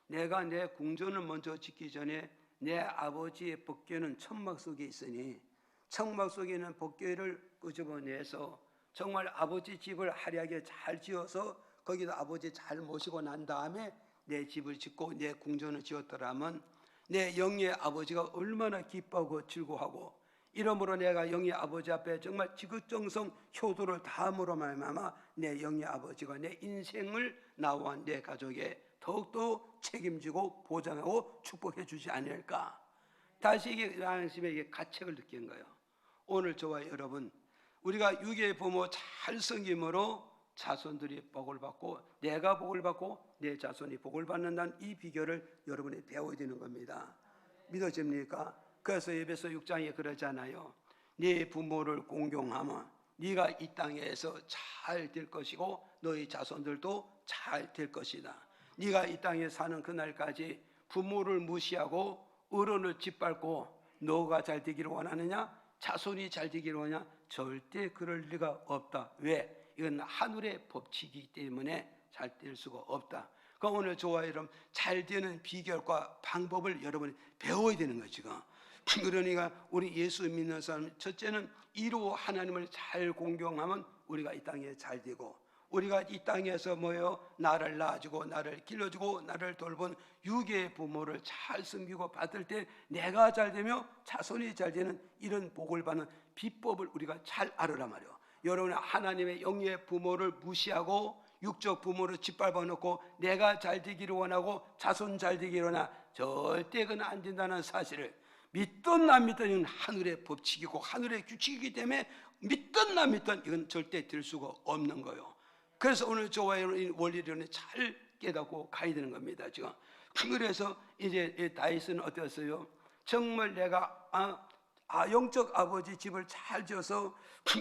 내가 내 궁전을 먼저 짓기 전에 내 아버지의 법궤는 천막 속에 있으니 천막 속에 있는 법궤를 끄집어내서 정말 아버지 집을 화려하게 잘 지어서 거기다 아버지 잘 모시고 난 다음에 내 집을 짓고 내 궁전을 지었더라면 내 영의 아버지가 얼마나 기뻐하고 즐거워하고, 이러므로 내가 영의 아버지 앞에 정말 지극정성 효도를 다함으로 말미암아 내 영의 아버지가 내 인생을 나와 내 가족에 더욱더 책임지고 보장하고 축복해 주지 않을까. 다시 이게 양심에게 가책을 느낀 거예요. 오늘 저와 여러분, 우리가 유괴 부모 잘 섬김으로 자손들이 복을 받고 내가 복을 받고 내 자손이 복을 받는다는 이 비결을 여러분이 배워야 되는 겁니다. 믿어집니까? 그래서 에베소 6장에 그러잖아요. 네 부모를 공경하면 네가 이 땅에서 잘 될 것이고 너희 자손들도 잘 될 것이다. 네가 이 땅에 사는 그날까지 부모를 무시하고 어른을 짓밟고 너가 잘 되기를 원하느냐? 자손이 잘 되기를 원하냐? 절대 그럴 리가 없다. 왜? 이건 하늘의 법칙이기 때문에 잘 될 수가 없다. 그러니까 오늘 저와 여러분 잘 되는 비결과 방법을 여러분이 배워야 되는 거죠. 지금. 그러니까 우리 예수 믿는 사람, 첫째는 이로 하나님을 잘 공경하면 우리가 이 땅에 잘 되고, 우리가 이 땅에서 나를 낳아주고 나를 길러주고 나를 돌본 유괴 부모를 잘 섬기고 받을 때 내가 잘 되며 자손이 잘 되는 이런 복을 받는 비법을 우리가 잘 알으라 말이에요. 여러분, 하나님의 영의 부모를 무시하고 육적 부모를 짓밟아 놓고 내가 잘 되기를 원하고 자손 잘 되기를 원하, 절대 그건 안 된다는 사실을 믿든 안 믿든 이건 하늘의 법칙이고 하늘의 규칙이기 때문에 믿든 안 믿든 이건 절대 될 수가 없는 거예요. 그래서 오늘 저와 여러분이 원리를 잘 깨닫고 가야 되는 겁니다. 지금. 그래서 이제 다윗은 어땠어요? 정말 내가 영적 아버지 집을 잘 지어서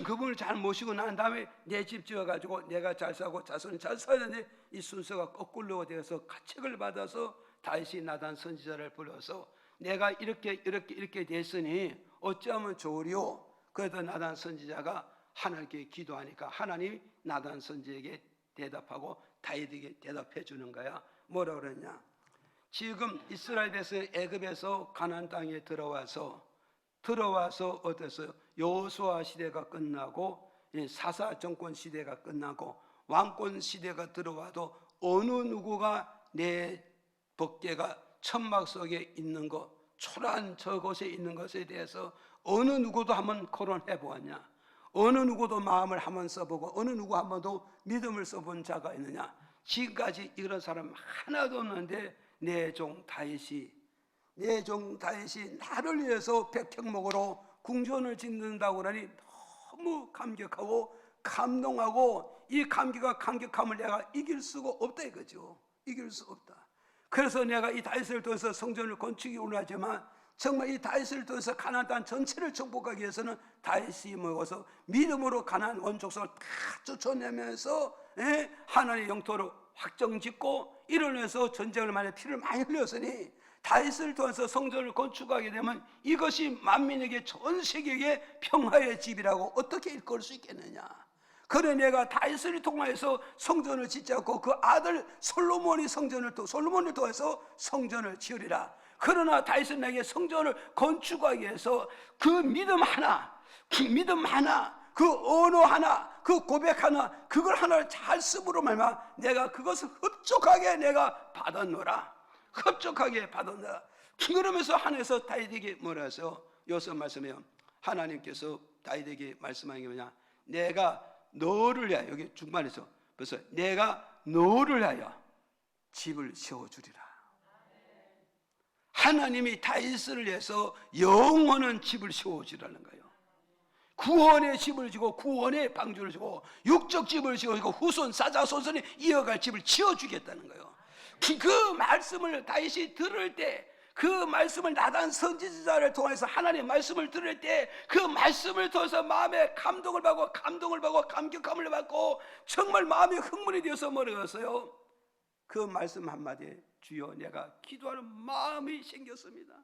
그분을 잘 모시고 난 다음에 내 집 지어가지고 내가 잘 사고 자손이 잘 살아야 되는데 이 순서가 거꾸로 되어서 가책을 받아서 다윗이 나단 선지자를 불러서 내가 이렇게 됐으니 어찌하면 좋으리요? 그래도 나단 선지자가 하나님께 기도하니까 하나님이 나단 선지에게 대답하고 다윗에게 대답해 주는 거야. 뭐라 그러냐? 지금 이스라엘에서 애굽에서 가나안 땅에 들어와서 어땠어요? 여호수아 시대가 끝나고 사사 정권 시대가 끝나고 왕권 시대가 들어와도 어느 누구가 내 법궤가 천막 속에 있는 것, 초라한 저곳에 있는 것에 대해서 어느 누구도 한번 거론해 보았냐? 어느 누구도 마음을 한번 써보고 어느 누구 한 번도 믿음을 써본 자가 있느냐? 지금까지 이런 사람 하나도 없는데 내 종 다윗이 나를 위해서 백향목으로 궁전을 짓는다고 하니 너무 감격하고 감동하고 이 감격함을 내가 이길 수가 없다 이거죠. 이길 수 없다. 그래서 내가 이 다윗을 통해서 성전을 건축이 원하지만 정말 이 다윗을 통해서 가나안 땅 전체를 정복하기 위해서는 다윗이 모여서 믿음으로 가나안 원족속을 다 쫓아내면서 하나님의 영토로 확정짓고 이러면서 전쟁을 많이 피를 많이 흘렸으니 다윗을 통해서 성전을 건축하게 되면 이것이 만민에게 전 세계에 평화의 집이라고 어떻게 일컬을 수 있겠느냐? 그래 내가 다윗을 통하여서 성전을 짓지 않고 그 아들 솔로몬을 통해서 성전을 지으리라. 그러나 다윗은 내게 성전을 건축하기 위해서 그 믿음 하나, 그 언어 하나, 그 고백 하나, 그걸 하나를 잘 쓰므로 말마 내가 그것을 흡족하게 내가 받았노라. 흡족하게 받았노라. 그러면서 하나님께서 다윗에게 뭐라 해서 여기서 말씀해요. 하나님께서 다윗에게 말씀하는 게 뭐냐? 내가 너를 위하여, 여기 중반에서 벌써 내가 너를 위하여 집을 세워주리라. 하나님이 다윗을 위해서 영원한 집을 세워주라는 거예요. 구원의 집을 지고 구원의 방주를 지고 육적 집을 지고 후손 사자손손이 이어갈 집을 지어주겠다는 거예요. 그 말씀을 다윗이 들을 때, 그 말씀을 나단 선지자를 통해서 하나님의 말씀을 들을 때 그 말씀을 통해서 마음에 감동을 받고 감격함을 받고 정말 마음이 흥분이 되어서 뭐라고했어요? 그 말씀 한마디에 주여 내가 기도하는 마음이 생겼습니다.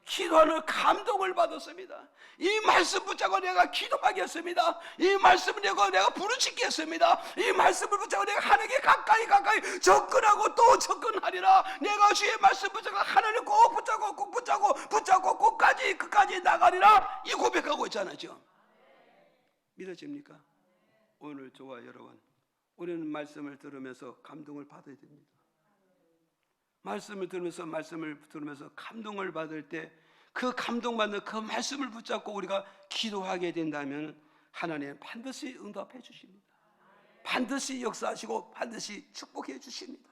기도하는 감동을 받았습니다. 이 말씀 붙잡고 내가 기도하겠습니다. 이 말씀을 내가 부르짖겠습니다. 이 말씀을 붙잡고 내가 하나님께 가까이 접근하고 또 접근하리라. 내가 주의 말씀 붙잡고 하나님 꼭 붙잡고 끝까지 나가리라. 이 고백하고 있잖아요. 믿어집니까? 오늘 저와 여러분, 우리는 말씀을 들으면서 감동을 받아야 됩니다. 말씀을 들으면서 감동을 받을 때 그 감동받는 그 말씀을 붙잡고 우리가 기도하게 된다면 하나님은 반드시 응답해 주십니다. 반드시 역사하시고 반드시 축복해 주십니다.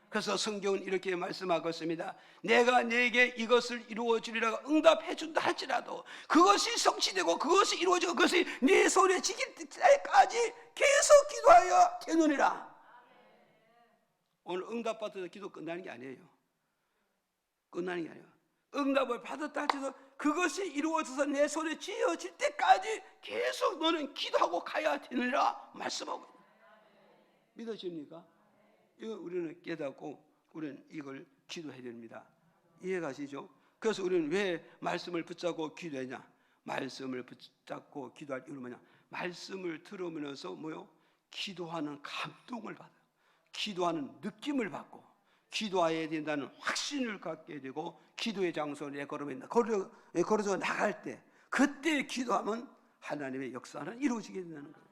그래서 성경은 이렇게 말씀하고 있습니다. 내가 네게 이것을 이루어 주리라 응답해 준다 할지라도 그것이 성취되고 그것이 이루어지고 그것이 네 손에 지킬 때까지 계속 기도하여 되느니라. 오늘 응답 받아서 기도 끝나는 게 아니에요. 응답을 받았다 할지라도 그것이 이루어져서 내 손에 쥐어질 때까지 계속 너는 기도하고 가야 되느니라 말씀하고 있습니다. 믿어집니까? 이거 우리는 깨닫고 우리는 이걸 기도해야 됩니다. 이해가시죠? 그래서 우리는 왜 말씀을 붙잡고 기도하냐? 말씀을 붙잡고 기도할 이유는 뭐냐? 말씀을 들으면서 기도하는 감동을 받아요. 기도하는 느낌을 받고 기도해야 된다는 확신을 갖게 되고 기도의 장소에 걸어서 나갈 때 그때 기도하면 하나님의 역사는 이루어지게 된다는 거예요.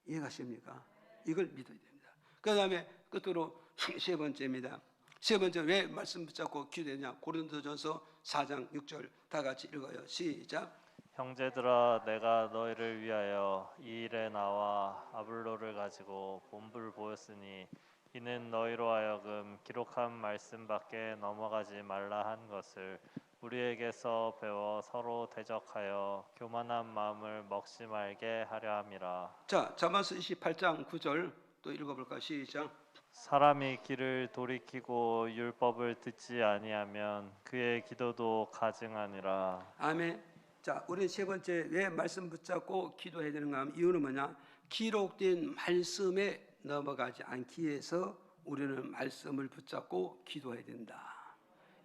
이해가십니까? 이걸 믿어야 됩니다. 그 다음에 끝으로 세 번째입니다. 세 번째 왜 말씀 붙잡고 기도했냐? 고린도전서 4장 6절 다 같이 읽어요. 시작. 형제들아 내가 너희를 위하여 이 일에 나와 아블로를 가지고 본부를 보였으니 이는 너희로 하여금 기록한 말씀밖에 넘어가지 말라 한 것을 우리에게서 배워 서로 대적하여 교만한 마음을 먹지 말게 하려 함이라. 자, 잠언서 28장 9절 또 읽어볼까? 시작. 사람이 길을 돌이키고 율법을 듣지 아니하면 그의 기도도 가증하니라. 아멘. 자, 우리 세 번째 왜 말씀 붙잡고 기도해야 되는가 하면 이유는 뭐냐? 기록된 말씀에 넘어가지 않기 위해서 우리는 말씀을 붙잡고 기도해야 된다.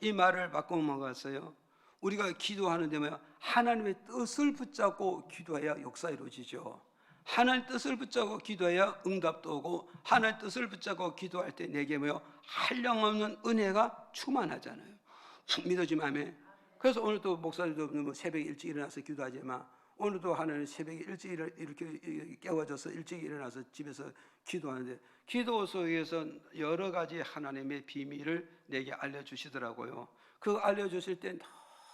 이 말을 바꾸면 뭐가 있어요? 우리가 기도하는데 뭐야? 하나님의 뜻을 붙잡고 기도해야 역사 이루어지죠. 하나님의 뜻을 붙잡고 기도해야 응답도 오고, 하나님의 뜻을 붙잡고 기도할 때 내게 뭐요? 한량없는 은혜가 충만하잖아요. 믿어지면 아멘. 그래서 오늘도 목사님도 뭐 새벽에 일찍 일어나서 기도하지만, 오늘도 하나님 새벽에 일찍 이렇게 깨워져서 일찍 일어나서 집에서 기도하는데, 기도 속에서 여러 가지 하나님의 비밀을 내게 알려주시더라고요. 그 알려주실 때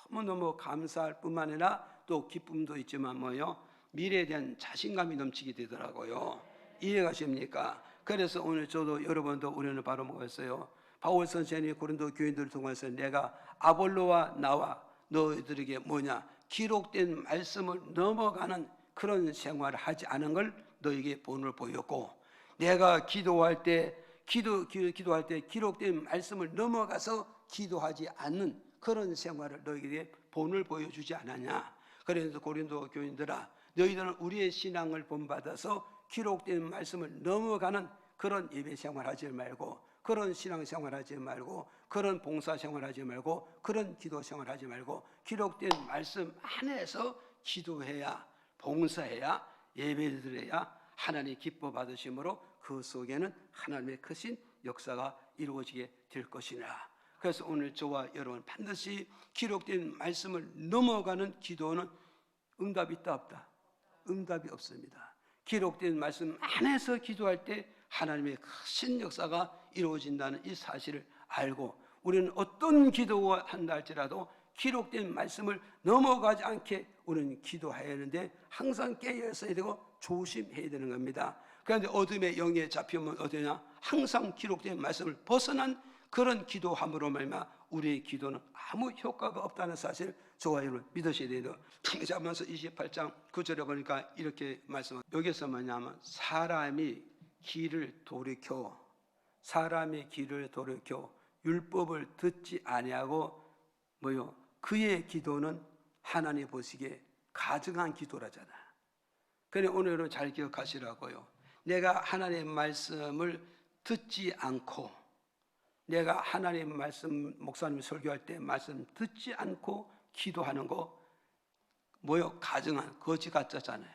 너무너무 감사할 뿐만 아니라 또 기쁨도 있지만 뭐요? 미래에 대한 자신감이 넘치게 되더라고요. 이해가십니까? 그래서 오늘 저도 여러분도 우리는 바로 뭐였어요? 바울 선생님이 고린도 교인들을 통해서 내가 아볼로와 나와 너희들에게 뭐냐? 기록된 말씀을 넘어가는 그런 생활을 하지 않은 걸 너에게 본을 보였고, 내가 기도할 때 기도할 때 기록된 말씀을 넘어가서 기도하지 않는 그런 생활을 너에게 본을 보여주지 않았냐? 그래서 고린도 교인들아, 너희들은 우리의 신앙을 본받아서 기록된 말씀을 넘어가는 그런 예배 생활하지 말고, 그런 신앙 생활하지 말고, 그런 봉사 생활하지 말고, 그런 기도 생활하지 말고, 기록된 말씀 안에서 기도해야, 봉사해야, 예배드려야 하나님 기뻐 받으심으로 그 속에는 하나님의 크신 역사가 이루어지게 될 것이라. 그래서 오늘 저와 여러분 반드시 기록된 말씀을 넘어가는 기도는 응답이 있다 없다? 응답이 없습니다. 기록된 말씀 안에서 기도할 때 하나님의 크신 역사가 이루어진다는 이 사실을 알고, 우리는 어떤 기도를 한다 할지라도 기록된 말씀을 넘어가지 않게 우리는 기도해야 하는데, 항상 깨어 있어야 되고 조심해야 되는 겁니다. 그런데 어둠의 영에 잡히면 어디냐? 항상 기록된 말씀을 벗어난 그런 기도함으로 말미암아 우리의 기도는 아무 효과가 없다는 사실 저와 여러분 믿으셔야 돼요. 잠언서 28장 9절에 보니까 이렇게 말씀합니다. 여기서 뭐냐면 사람이 길을 돌이켜 율법을 듣지 아니하고 뭐요? 그의 기도는 하나님 보시기에 가증한 기도라잖아. 그래 오늘은 잘 기억하시라고요. 내가 하나님의 말씀을 듣지 않고, 내가 하나님 말씀, 목사님 설교할 때 말씀 듣지 않고 기도하는 거 뭐요? 가증한 거짓 가짜잖아요.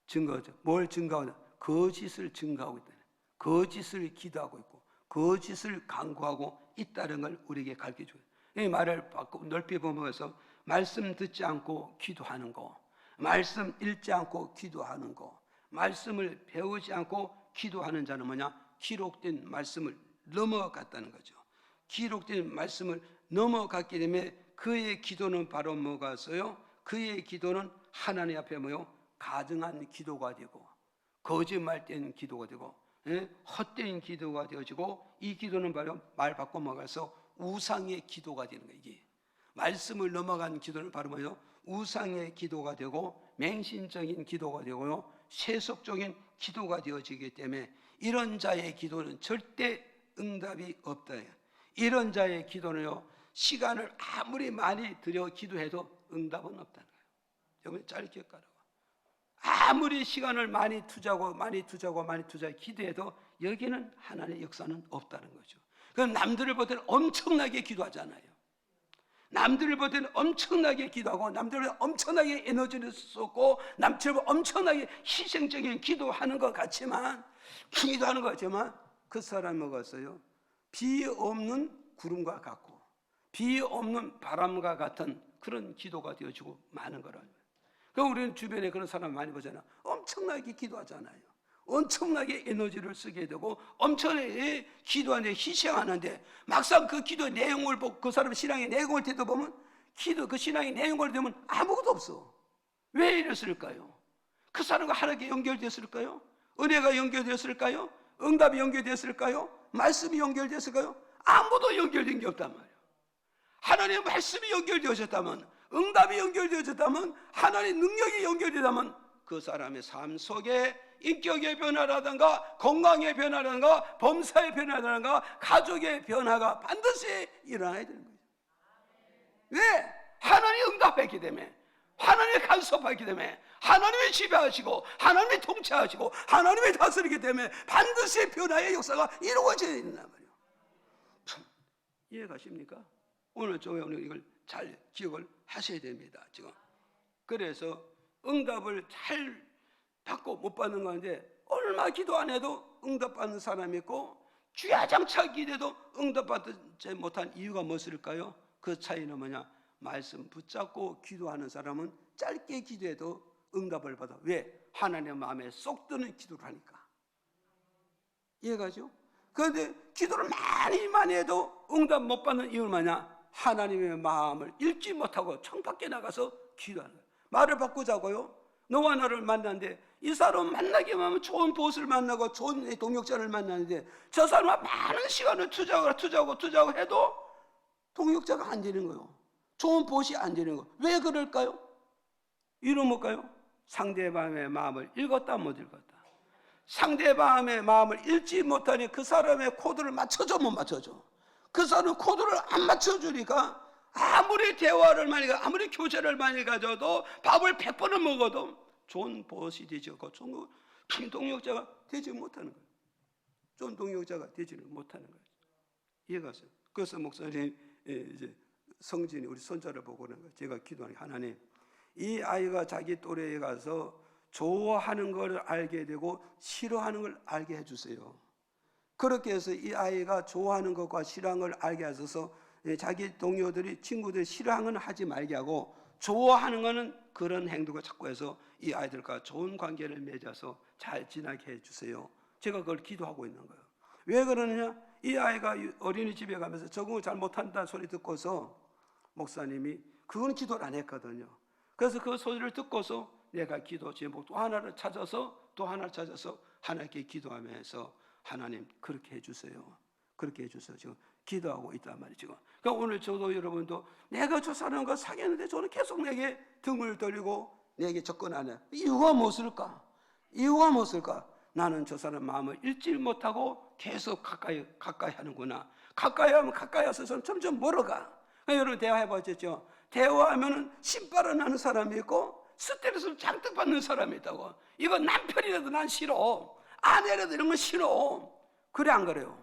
증거죠. 뭘 증거하냐? 거짓을 증거하고 있다. 거짓을 기도하고 있고 거짓을 강구하고 있다는 걸 우리에게 가르쳐줘요. 이 말을 넓히 보면서 말씀 듣지 않고 기도하는 거, 말씀 읽지 않고 기도하는 거, 말씀을 배우지 않고 기도하는 자는 뭐냐? 기록된 말씀을 넘어갔다는 거죠. 기록된 말씀을 넘어갔기 때문에 그의 기도는 바로 뭐가서요? 그의 기도는 하나님 앞에 뭐요? 가증한 기도가 되고, 거짓말된 기도가 되고, 헛된 기도가 되어지고, 이 기도는 바로 말 바꿔 먹어서 우상의 기도가 되는 거예요. 이게 말씀을 넘어간 기도는 바로 뭐예요? 우상의 기도가 되고, 맹신적인 기도가 되고요, 세속적인 기도가 되어지기 때문에 이런 자의 기도는 절대 응답이 없다. 이런 자의 기도는요, 시간을 아무리 많이 들여 기도해도 응답은 없다는 거예요. 여러분 잘 기억하라고. 아무리 시간을 많이 투자하고 기도해도 여기는 하나님의 역사는 없다는 거죠. 그럼 남들을 볼 때는 엄청나게 기도하잖아요. 남들을 볼 때는 엄청나게 기도하고, 남들을 엄청나게 에너지를 쏟고, 남처럼 엄청나게 희생적인 기도하는 것 같지만, 기도하는 것 같지만 그 사람이 뭐겠어요? 비 없는 구름과 같고 비 없는 바람과 같은 그런 기도가 되어지고 많은 거라고요. 그럼 우리는 주변에 그런 사람 많이 보잖아요. 엄청나게 기도하잖아요. 엄청나게 에너지를 쓰게 되고 엄청나게 기도하는데 희생하는데, 막상 그 기도의 내용을 보고 그 사람 신앙의 내용을 되돌아보면 그 신앙의 내용을 되면 아무것도 없어. 왜 이랬을까요? 그 사람과 하나님께 연결됐을까요? 은혜가 연결되었을까요? 응답이 연결되었을까요? 말씀이 연결되었을까요? 아무도 연결된 게 없단 말이에요. 하나님의 말씀이 연결되어졌다면, 응답이 연결되어졌다면, 하나님의 능력이 연결되다면 그 사람의 삶 속에 인격의 변화라든가 건강의 변화라든가 범사의 변화라든가 가족의 변화가 반드시 일어나야 되는 거예요. 왜? 하나님이 응답했기 때문에, 하나님이 간섭했기 때문에, 하나님이 지배하시고 하나님이 통치하시고 하나님이 다스리기 때문에 반드시 변화의 역사가 이루어져야 된단 말이에요. 이해가십니까? 오늘 이걸 잘 기억을 하셔야 됩니다. 지금 그래서 응답을 잘 받고 못 받는 건데, 얼마 기도 안 해도 응답받는 사람이 있고 주야장차 기도해도 응답받지 못한 이유가 무엇일까요? 그 차이는 뭐냐? 말씀 붙잡고 기도하는 사람은 짧게 기도해도 응답을 받아. 왜? 하나님의 마음에 쏙 드는 기도를 하니까. 이해가죠? 그런데 기도를 많이 해도 응답 못 받는 이유는 뭐냐? 하나님의 마음을 읽지 못하고 창밖에 나가서 기도하는 거예요. 말을 바꾸자고요. 너와 나를 만났는데 이 사람 만나기만 하면 좋은 보스를 만나고 좋은 동역자를 만나는데 저 사람은 많은 시간을 투자하고 해도 동역자가 안 되는 거예요. 좋은 보스이 안 되는 거예요. 왜 그럴까요? 이유는 뭘까요? 상대방의 마음을 읽었다 못 읽었다. 상대방의 마음을 읽지 못하니 그 사람의 코드를 맞춰줘 못 맞춰줘. 그 사람 코드를 안 맞춰주니까 아무리 대화를 많이 가, 아무리 교제를 많이 가져도 밥을 100번을 먹어도 좋은 보스이 되지 않고 좋은 동역자가 되지 못하는 거예요. 좋은 동역자가 되지는 못하는 거예요. 이해가 가세요? 그래서 목사님 이제 성진이 우리 손자를 보고 그런 거예요. 제가 기도하는 하나님, 이 아이가 자기 또래에 가서 좋아하는 걸 알게 되고 싫어하는 걸 알게 해주세요. 그렇게 해서 이 아이가 좋아하는 것과 싫어하는 걸 알게 하셔서 자기 동료들이 친구들이 싫어하는 건 하지 말게 하고 좋아하는 거는 그런 행동을 자꾸 해서 이 아이들과 좋은 관계를 맺어서 잘 지나게 해주세요. 제가 그걸 기도하고 있는 거예요. 왜 그러느냐? 이 아이가 어린이집에 가면서 적응을 잘 못한다는 소리 듣고서 목사님이 그건 기도를 안 했거든요. 그래서 그 소리를 듣고서 내가 기도 제목 또 하나를 찾아서 하나님께 기도하면서 하나님 그렇게 해주세요. 그렇게 해주세요. 지금 기도하고 있단 말이죠. 그러니까 오늘 저도 여러분도 내가 저 사람과 사귀었는데 저는 계속 내게 등을 돌리고 내게 접근하는 이유가 무엇일까? 이유가 무엇일까? 나는 저 사람 마음을 읽지 못하고 계속 가까이 하는구나. 가까이 하면 가까이 와서 점점 멀어가. 그러니까 여러분 대화해 보셨죠? 대화하면 신바람 나는 사람이 있고 스트레스를 잔뜩 받는 사람이 있다고. 이거 남편이라도 난 싫어. 아내라도 이런 거 싫어. 그래 안 그래요?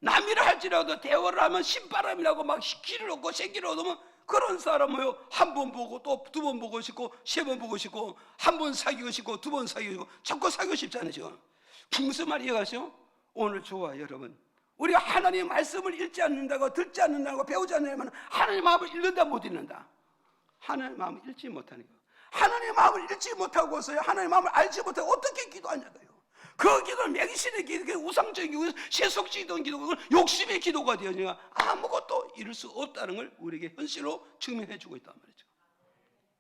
남이라 할지라도 대화를 하면 신바람이라고 막 기를 얻고 생기를 얻으면 그런 사람은요 한 번 보고 또 두 번 보고 싶고 세 번 보고 싶고 한 번 사귀고 싶고 두 번 사귀고 싶고 자꾸 사귀고 싶잖아요. 지금 무슨 말 이해가시죠? 오늘 좋아 여러분, 우리가 하나님의 말씀을 읽지 않는다고 듣지 않는다고 배우지 않는다면 하나님의 마음을 읽는다 못 읽는다? 하나님의 마음을 읽지 못하는 거예요. 하나님의 마음을 읽지 못하고서요 하나님의 마음을 알지 못하고 어떻게 기도하냐고요. 그 기도는 맹신의 기도, 우상적인 기도, 세속적인 기도, 욕심의 기도가 되어지니까 아무것도 이룰 수 없다는 걸 우리에게 현실로 증명해 주고 있단 말이죠.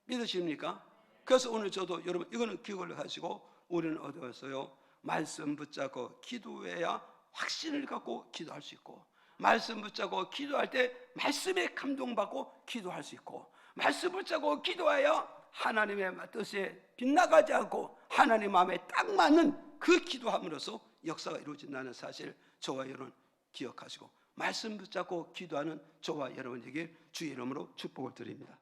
믿으십니까? 그래서 오늘 저도 여러분 이거는 기억을 하시고 우리는 어디 갔어요? 말씀 붙잡고 기도해야 확신을 갖고 기도할 수 있고, 말씀 붙잡고 기도할 때 말씀에 감동받고 기도할 수 있고, 말씀 붙잡고 기도해야 하나님의 뜻에 빗나가지 않고 하나님 마음에 딱 맞는 그 기도함으로써 역사가 이루어진다는 사실 저와 여러분 기억하시고 말씀 붙잡고 기도하는 저와 여러분에게 주의 이름으로 축복을 드립니다.